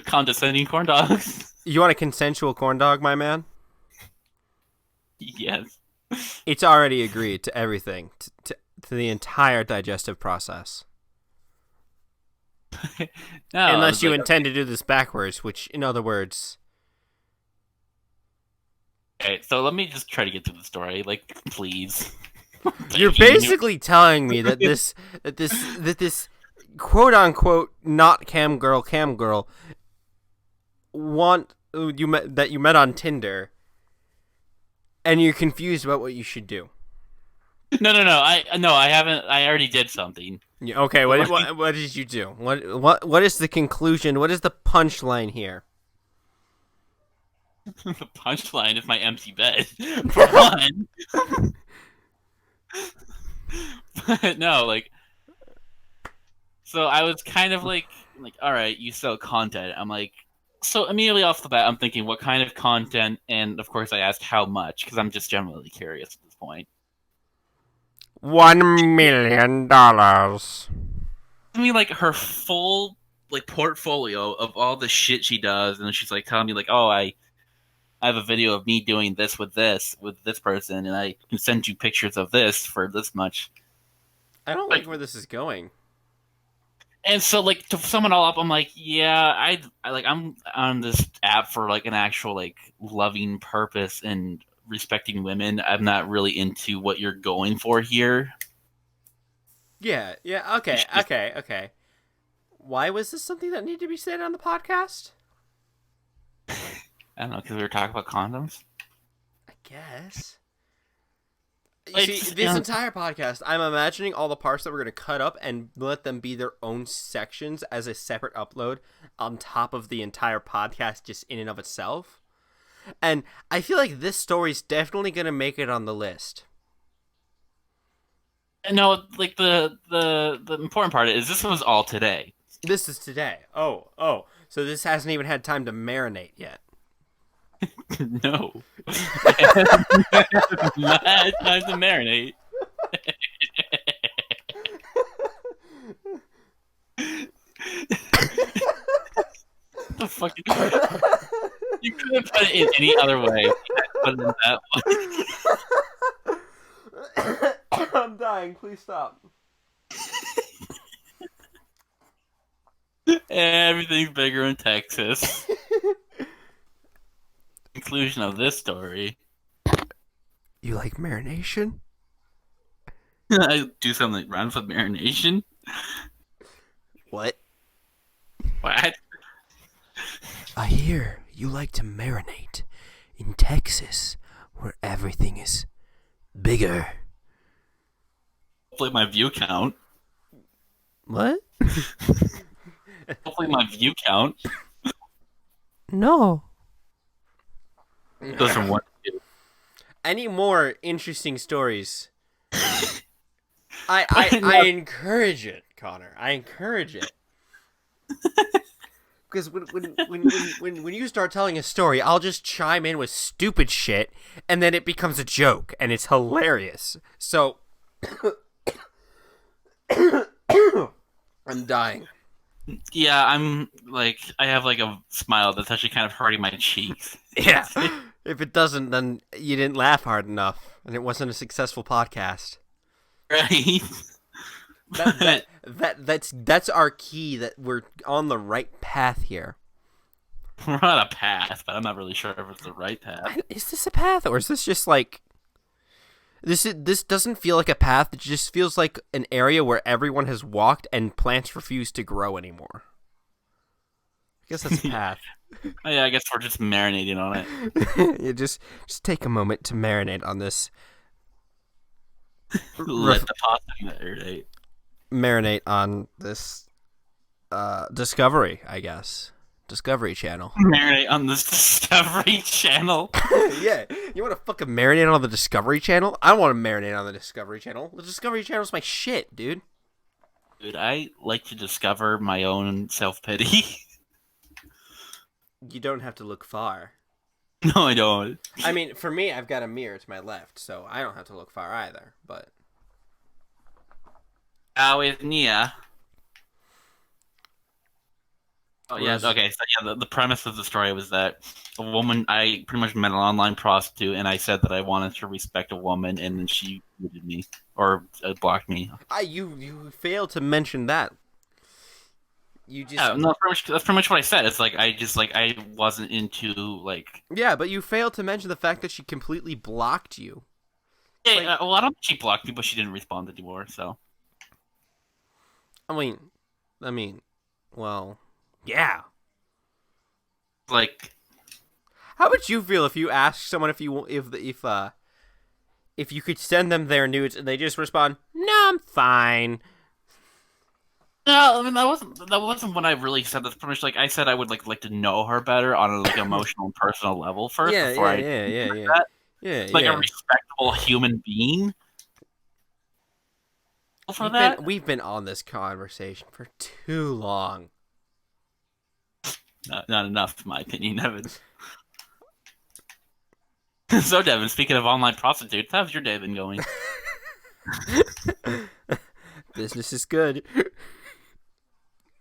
Condescending corn dogs. You want a consensual corn dog, my man? Yes. It's already agreed to everything, to the entire digestive process. No, Unless you like, intend to do this backwards, which, in other words... okay, so let me just try to get to the story. Like, please. You're basically telling me that this quote unquote not cam girl that you met on Tinder, and you're confused about what you should do. No. I haven't. I already did something. Okay, what did you do? What is the conclusion? What is the punchline here? The punchline is my empty bed. For one. But no, like, so I was kind of like, all right, you sell content. I'm like, so immediately off the bat, I'm thinking, what kind of content? And of course, I asked how much because I'm just generally curious at this point. $1 million. I mean, like her full like portfolio of all the shit she does, and she's like telling me like, oh, I have a video of me doing this with this person, and I can send you pictures of this for this much. I don't like where this is going. And so, like, to sum it all up, I'm like, yeah, I'm on this app for like an actual like loving purpose and respecting women. I'm not really into what you're going for here. Yeah, okay. Why was this something that needed to be said on the podcast? I don't know, because we were talking about condoms. I guess. You see, this entire podcast, I'm imagining all the parts that we're going to cut up and let them be their own sections as a separate upload on top of the entire podcast just in and of itself. And I feel like this story's definitely going to make it on the list. No, like the important part is this was all today. This is today. Oh, oh. So this hasn't even had time to marinate yet. No, I have not had time to marinate. The fuck? You couldn't put it in any other way. You had to put it in that I'm dying. Please stop. one. Everything's bigger in Texas. Conclusion of this story. You like marination? I do something that rhymes with marination. What? What? I hear you like to marinate in Texas, where everything is bigger. Hopefully my view count. What? Hopefully my view count No. goes from one to two. Any more interesting stories? I encourage it, Connor. I encourage it. Because when you start telling a story, I'll just chime in with stupid shit, and then it becomes a joke, and it's hilarious. So, I'm dying. Yeah, I'm like I have like a smile that's actually kind of hurting my cheeks. Yeah. If it doesn't, then you didn't laugh hard enough, and it wasn't a successful podcast. Right? That's our key. That we're on the right path here. We're on a path, but I'm not really sure if it's the right path. Is this a path, or is this just like this doesn't feel like a path. It just feels like an area where everyone has walked and plants refuse to grow anymore. I guess that's a path. Oh, yeah, I guess we're just marinating on it. You just take a moment to marinate on this. Let the pasta marinate. Marinate on this Discovery, I guess. Discovery Channel. Marinate on this Discovery Channel. Yeah, you want to fucking marinate on the Discovery Channel? I want to marinate on the Discovery Channel. The Discovery Channel's my shit, dude. Dude, I like to discover my own self-pity. You don't have to look far. No, I don't. I mean, for me, I've got a mirror to my left, so I don't have to look far either, but... With Nia. Oh, yeah, okay, so yeah, the premise of the story was that a woman, I pretty much met an online prostitute, and I said that I wanted to respect a woman, and then she muted me, or blocked me. You failed to mention that. You just... Yeah, no, that's pretty much what I said. It's like, I wasn't into, like... Yeah, but you failed to mention the fact that she completely blocked you. Yeah, Like... well, I don't think she blocked me, but she didn't respond anymore, so... I mean, well... Yeah. Like... How would you feel if you asked someone if you could send them their nudes and they just respond, "No, I'm fine." No, I mean that wasn't when I really said this. Pretty much like I said, I would like to know her better on a like emotional and personal level first before I yeah. that. Yeah, Like yeah. a respectable human being. For We've been on this conversation for too long. Not enough, in my opinion, Devin. So, Devin, speaking of online prostitutes, how's your day been going? Business is good.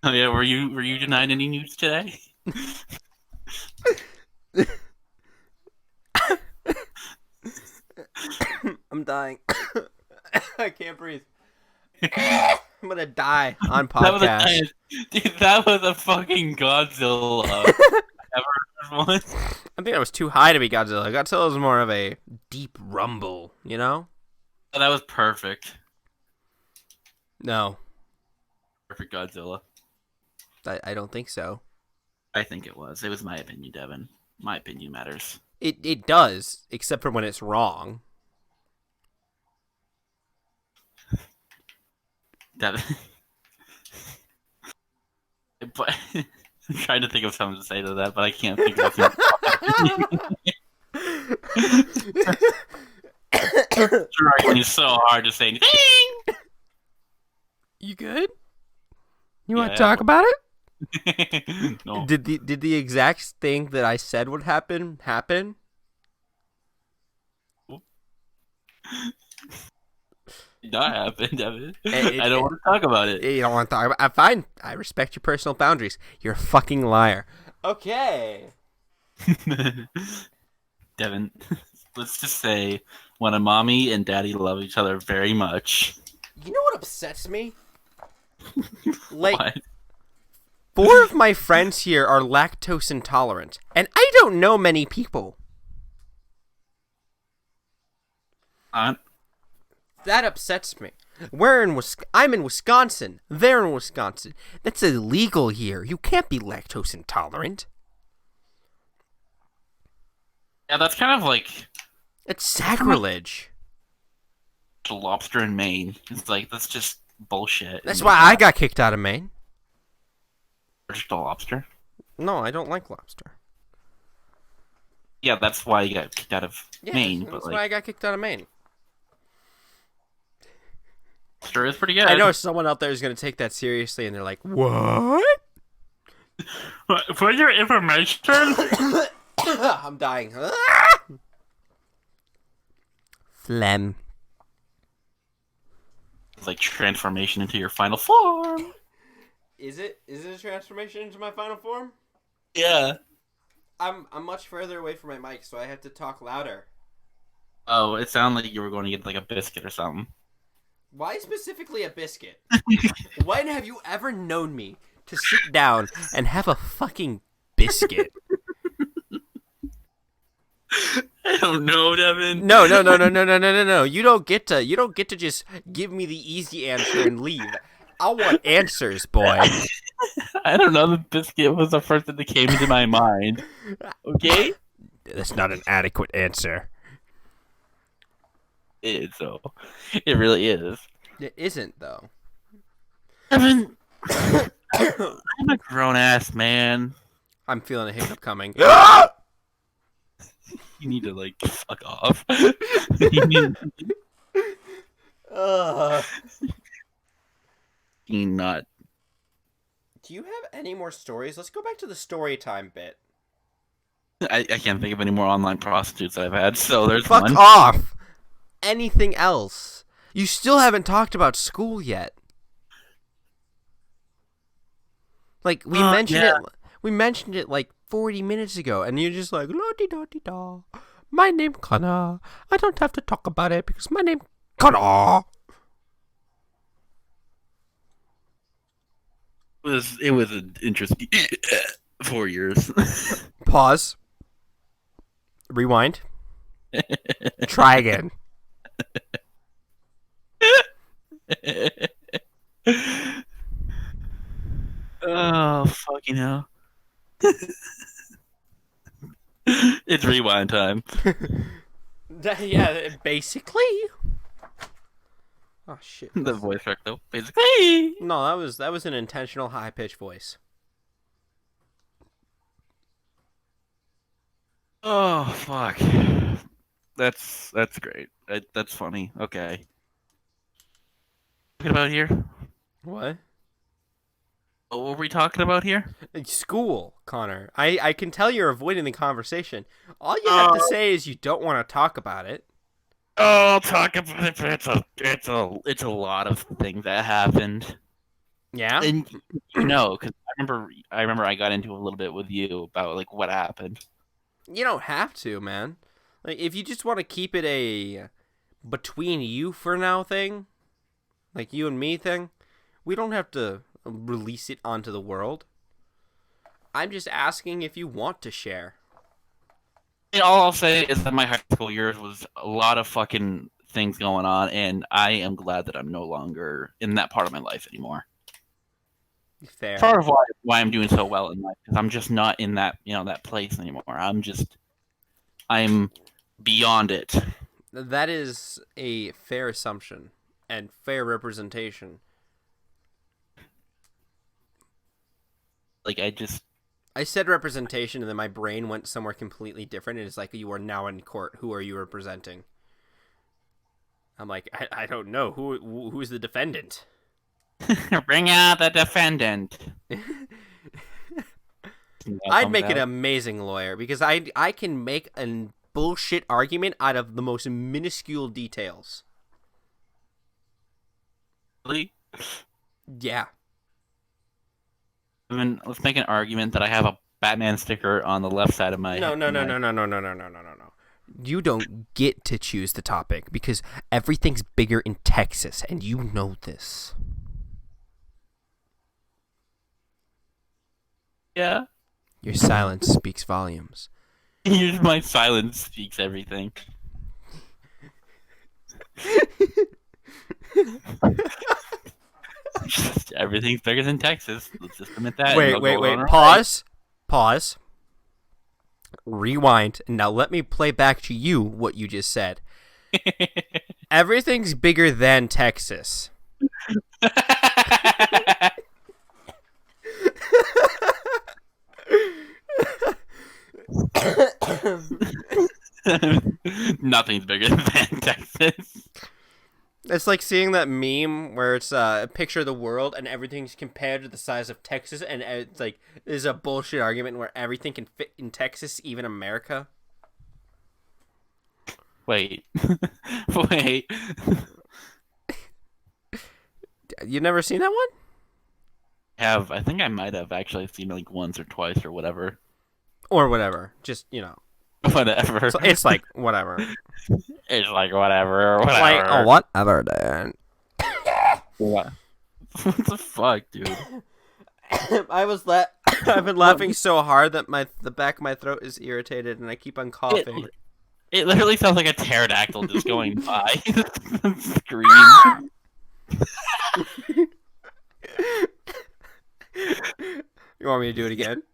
Oh yeah, were you denied any news today? I'm dying. I can't breathe. I'm gonna die on podcast. That was a fucking Godzilla. Ever heard one? I think I was too high to be Godzilla. Godzilla was more of a deep rumble, you know? Oh, that was perfect. No, Perfect Godzilla. I don't think so. I think it was. It was my opinion, Devin. My opinion matters. It does, except for when it's wrong. Devin. But I'm trying to think of something to say to that, but I can't think of something. Trying so hard to say anything. You good? You want to Yeah. talk about it? No. Did the exact thing that I said would happen? Did not happen, Devin. It, I don't it, want to talk about it. you don't want to talk about. I'm fine. I respect your personal boundaries. You're a fucking liar. Okay. Devin, let's just say when a mommy and daddy love each other very much. You know what upsets me? Like, What? 4 of my friends here are lactose intolerant, and I don't know many people. That upsets me. I'm in Wisconsin. They're in Wisconsin. That's illegal here. You can't be lactose intolerant. Yeah, that's kind of like It's sacrilege. lobster in Maine. It's like that's just bullshit. That's why I got kicked out of Maine. Just a lobster. No, I don't like lobster. Yeah, that's why you got kicked out of Yeah, Maine. that's But why I got kicked out of Maine. lobster is pretty good. I know someone out there is going to take that seriously, and they're like, what? For your information, I'm dying. Phlegm. it's like transformation into your final form. Is it a transformation into my final form? Yeah. I'm much further away from my mic, so I have to talk louder. Oh, it sounded like you were going to get like a biscuit or something. Why specifically a biscuit? When have you ever known me to sit down and have a fucking biscuit? I don't know, Devin. No. You don't get to just give me the easy answer and leave. I want answers, boy. I don't know. The biscuit was the first thing that came into my mind. Okay? That's not an adequate answer. It is, though. It really is. It isn't, though. Devin, I'm a grown ass man. I'm feeling a hiccup coming. You need to like fuck off. You need to not. Do you have any more stories? Let's go back to the story time bit. I can't think of any more online prostitutes that I've had. So there's Fuck one. off. Anything else? You still haven't talked about school yet. Like we mentioned yeah. it. We mentioned it like 40 minutes ago, and you're just like, la-di-da-di-da. My name Connor. I don't have to talk about it because my name Connor. It was an interesting 4 years. Pause. Rewind. Try again. Oh fucking hell! It's rewind time. Yeah, basically. Oh shit. The voice track though, basically. No, that was an intentional high pitched voice. Oh fuck! That's great. That's funny. Okay. Talking about here? What? What were we talking about here? School, Connor. I can tell you're avoiding the conversation. All you have to say is you don't want to talk about it. Oh, I'll talk about it. But it's a lot of things that happened. Yeah? And you know, because I remember I got into a little bit with you about like what happened. You don't have to, man. Like, if you just want to keep it a between you for now thing, like you and me thing, we don't have to release it onto the world. I'm just asking if you want to share. And all I'll say is that my high school years was a lot of fucking things going on, and I am glad that I'm no longer in that part of my life anymore. Fair. Part of why I'm doing so well in life, because I'm just not in that that place anymore. I'm beyond it. That is a fair assumption and fair representation. Like I said representation, and then my brain went somewhere completely different. And it's like, you are now in court. Who are you representing? I'm like, I don't know. Who's the defendant? Bring out the defendant. That I'd comes make an out. amazing lawyer because I can make a bullshit argument out of the most minuscule details. Really? Yeah. I mean, let's make an argument that I have a Batman sticker on the left side of No, no, no, my. no, no, no, no, no, no, no, no. You don't get to choose the topic because everything's bigger in Texas, and you know this. Yeah. Your silence speaks volumes. My silence speaks everything. Everything's bigger than Texas. Let's just admit that. And Wait, they'll wait, go on wait. our way. Pause. Rewind. And now let me play back to you what you just said. Everything's bigger than Texas. Nothing's bigger than Texas. It's like seeing that meme where it's a picture of the world and everything's compared to the size of Texas, and it's like there's a bullshit argument where everything can fit in Texas, even America. Wait. Wait. You never seen that one? I think I might have actually seen it like once or twice or whatever. Or whatever. Just, Whatever. So it's like whatever. It's like whatever. Like Whatever. whatever, then. What? What the fuck, dude? I've been laughing so hard that the back of my throat is irritated and I keep on coughing. It literally sounds like a pterodactyl just going by. Scream. You want me to do it again?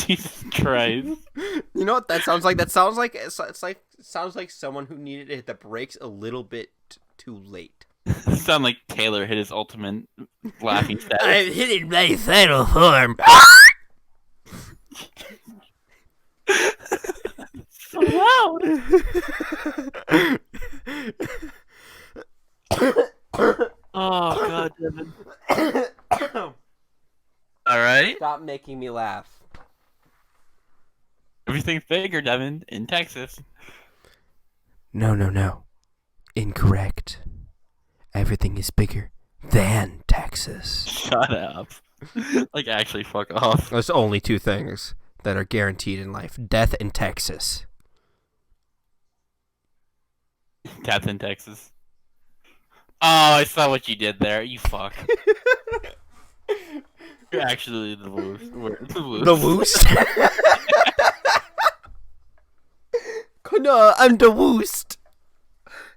Jesus Christ. You know what that sounds like? Sounds like someone who needed to hit the brakes a little bit too late. Sound like Taylor hit his ultimate laughing status. I'm hitting my final form. So loud. Oh god, Devin. All right. Stop making me laugh. Everything's bigger, Devin, in Texas. No. Incorrect. Everything is bigger than Texas. Shut up. Like, actually, fuck off. There's only two things that are guaranteed in life: death and Texas. Death in Texas. Oh, I saw what you did there. You fuck. You're actually the worst. The worst? Kuna, I'm the worst.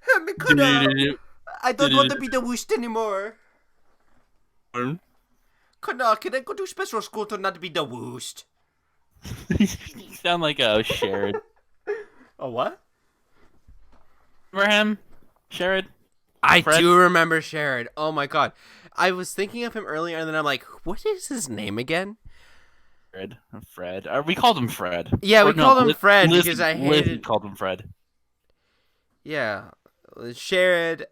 Help me, Kuna. I don't want to be the worst anymore. Kuna, can I go to special school to not be the worst? You sound like a Sherrod. A what? Remember him? Sherrod? I Fred? do remember Sherrod. Oh my god. I was thinking of him earlier and then I'm like, what is his name again? Fred. We called him Fred. Yeah, we called him Fred Liz, because I Liz hated... called him Fred. Yeah. Sherrod,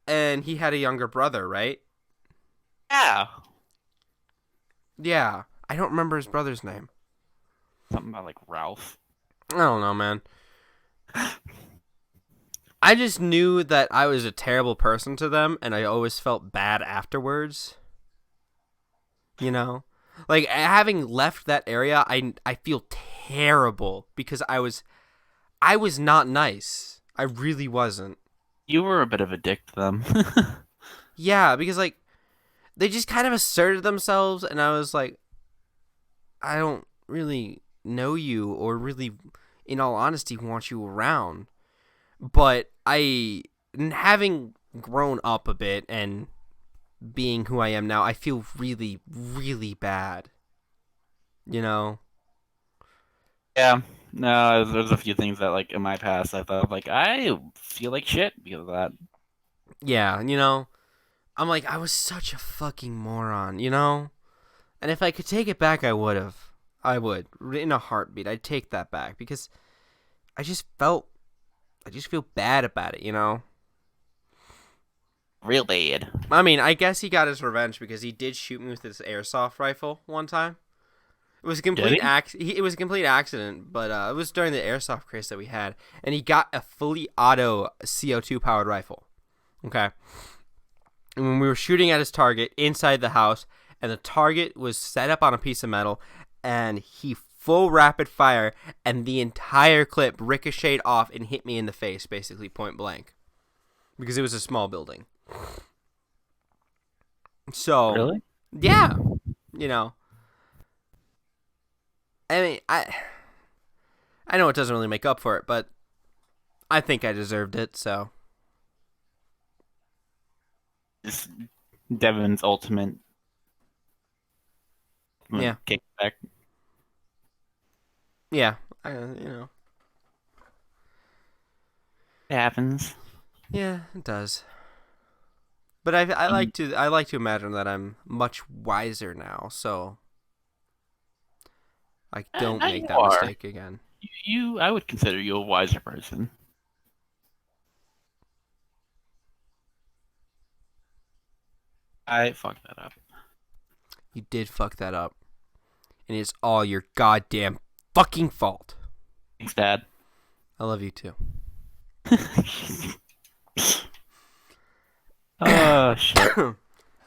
and he had a younger brother, right? Yeah. Yeah. I don't remember his brother's name. Something about, like, Ralph. I don't know, man. I just knew that I was a terrible person to them, and I always felt bad afterwards. You know? Like, having left that area, I feel terrible because I was not nice. I really wasn't. You were a bit of a dick to them. Yeah, because, like, they just kind of asserted themselves, and I was like, I don't really know you or really, in all honesty, want you around. But having grown up a bit and being who I am now, I feel really, really bad. You know? Yeah. No, there's a few things that, like, in my past, I thought, like, I feel like shit because of that. Yeah, you know? I'm like, I was such a fucking moron, you know? And if I could take it back, I would have. I would. In a heartbeat, I'd take that back because I just felt I just feel bad about it, you know? Real bad. I mean, I guess he got his revenge because he did shoot me with his airsoft rifle one time. It was a Did complete he? it was a complete accident, but it was during the airsoft craze that we had, and he got a fully auto CO2 powered rifle. Okay, and when we were shooting at his target inside the house, and the target was set up on a piece of metal, and he full rapid fire, and the entire clip ricocheted off and hit me in the face, basically point blank, because it was a small building. So, Really? yeah, you know, I mean, I know it doesn't really make up for it, but I think I deserved it. So, Just Devin's ultimate yeah, kickback. yeah, It happens. yeah, it does. But I like to imagine that I'm much wiser now, so I don't Now make you that are. mistake again. I would consider you a wiser person. I fucked that up. You did fuck that up, and it's all your goddamn fucking fault. Thanks, Dad. I love you too. Oh shit!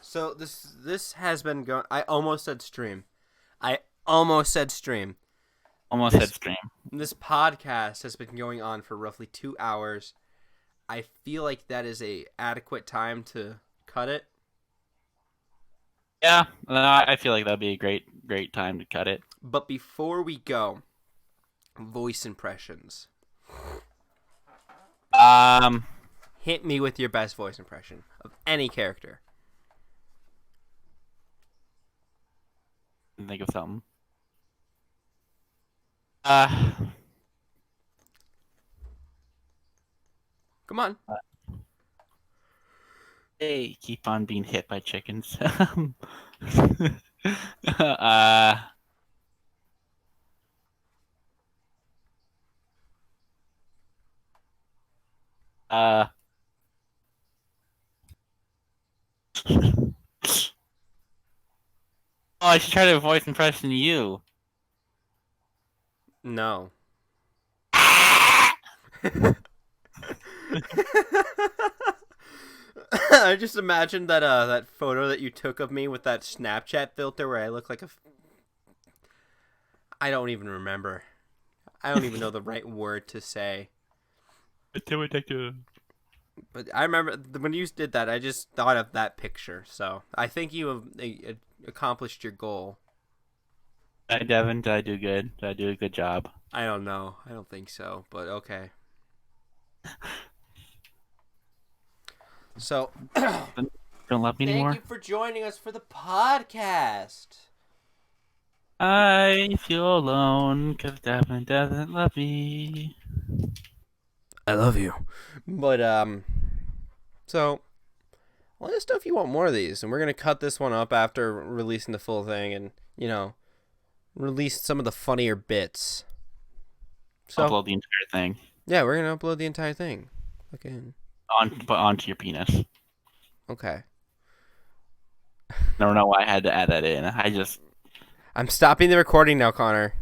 So this has been going. I almost said stream. I almost said stream. Almost said This stream. this podcast has been going on for roughly 2 hours. I feel like that is a adequate time to cut it. Yeah, I feel like that'd be a great time to cut it. But before we go, voice impressions. Um, Hit me with your best voice impression of any character. think of something. Uh, Come on. Hey, keep on being hit by chickens. uh, uh. Oh, I should try to voice impression you. No. I just imagined that photo that you took of me with that Snapchat filter where I look like I don't even remember. I don't even know the right word to say. But I remember when you did that, I just thought of that picture. So I think you have accomplished your goal. Hi, Devin. Did I do good? Did I do a good job? I don't know. I don't think so, but okay. So, Don't love me thank you anymore? for joining us for the podcast. I feel alone because Devin doesn't love me. I love you. But so let us know if you want more of these, and we're gonna cut this one up after releasing the full thing, and release some of the funnier bits. So Upload the entire thing yeah, we're gonna upload the entire thing. Okay. onto your penis. Okay. I don't know why I had to add that in. I'm stopping the recording now, Connor.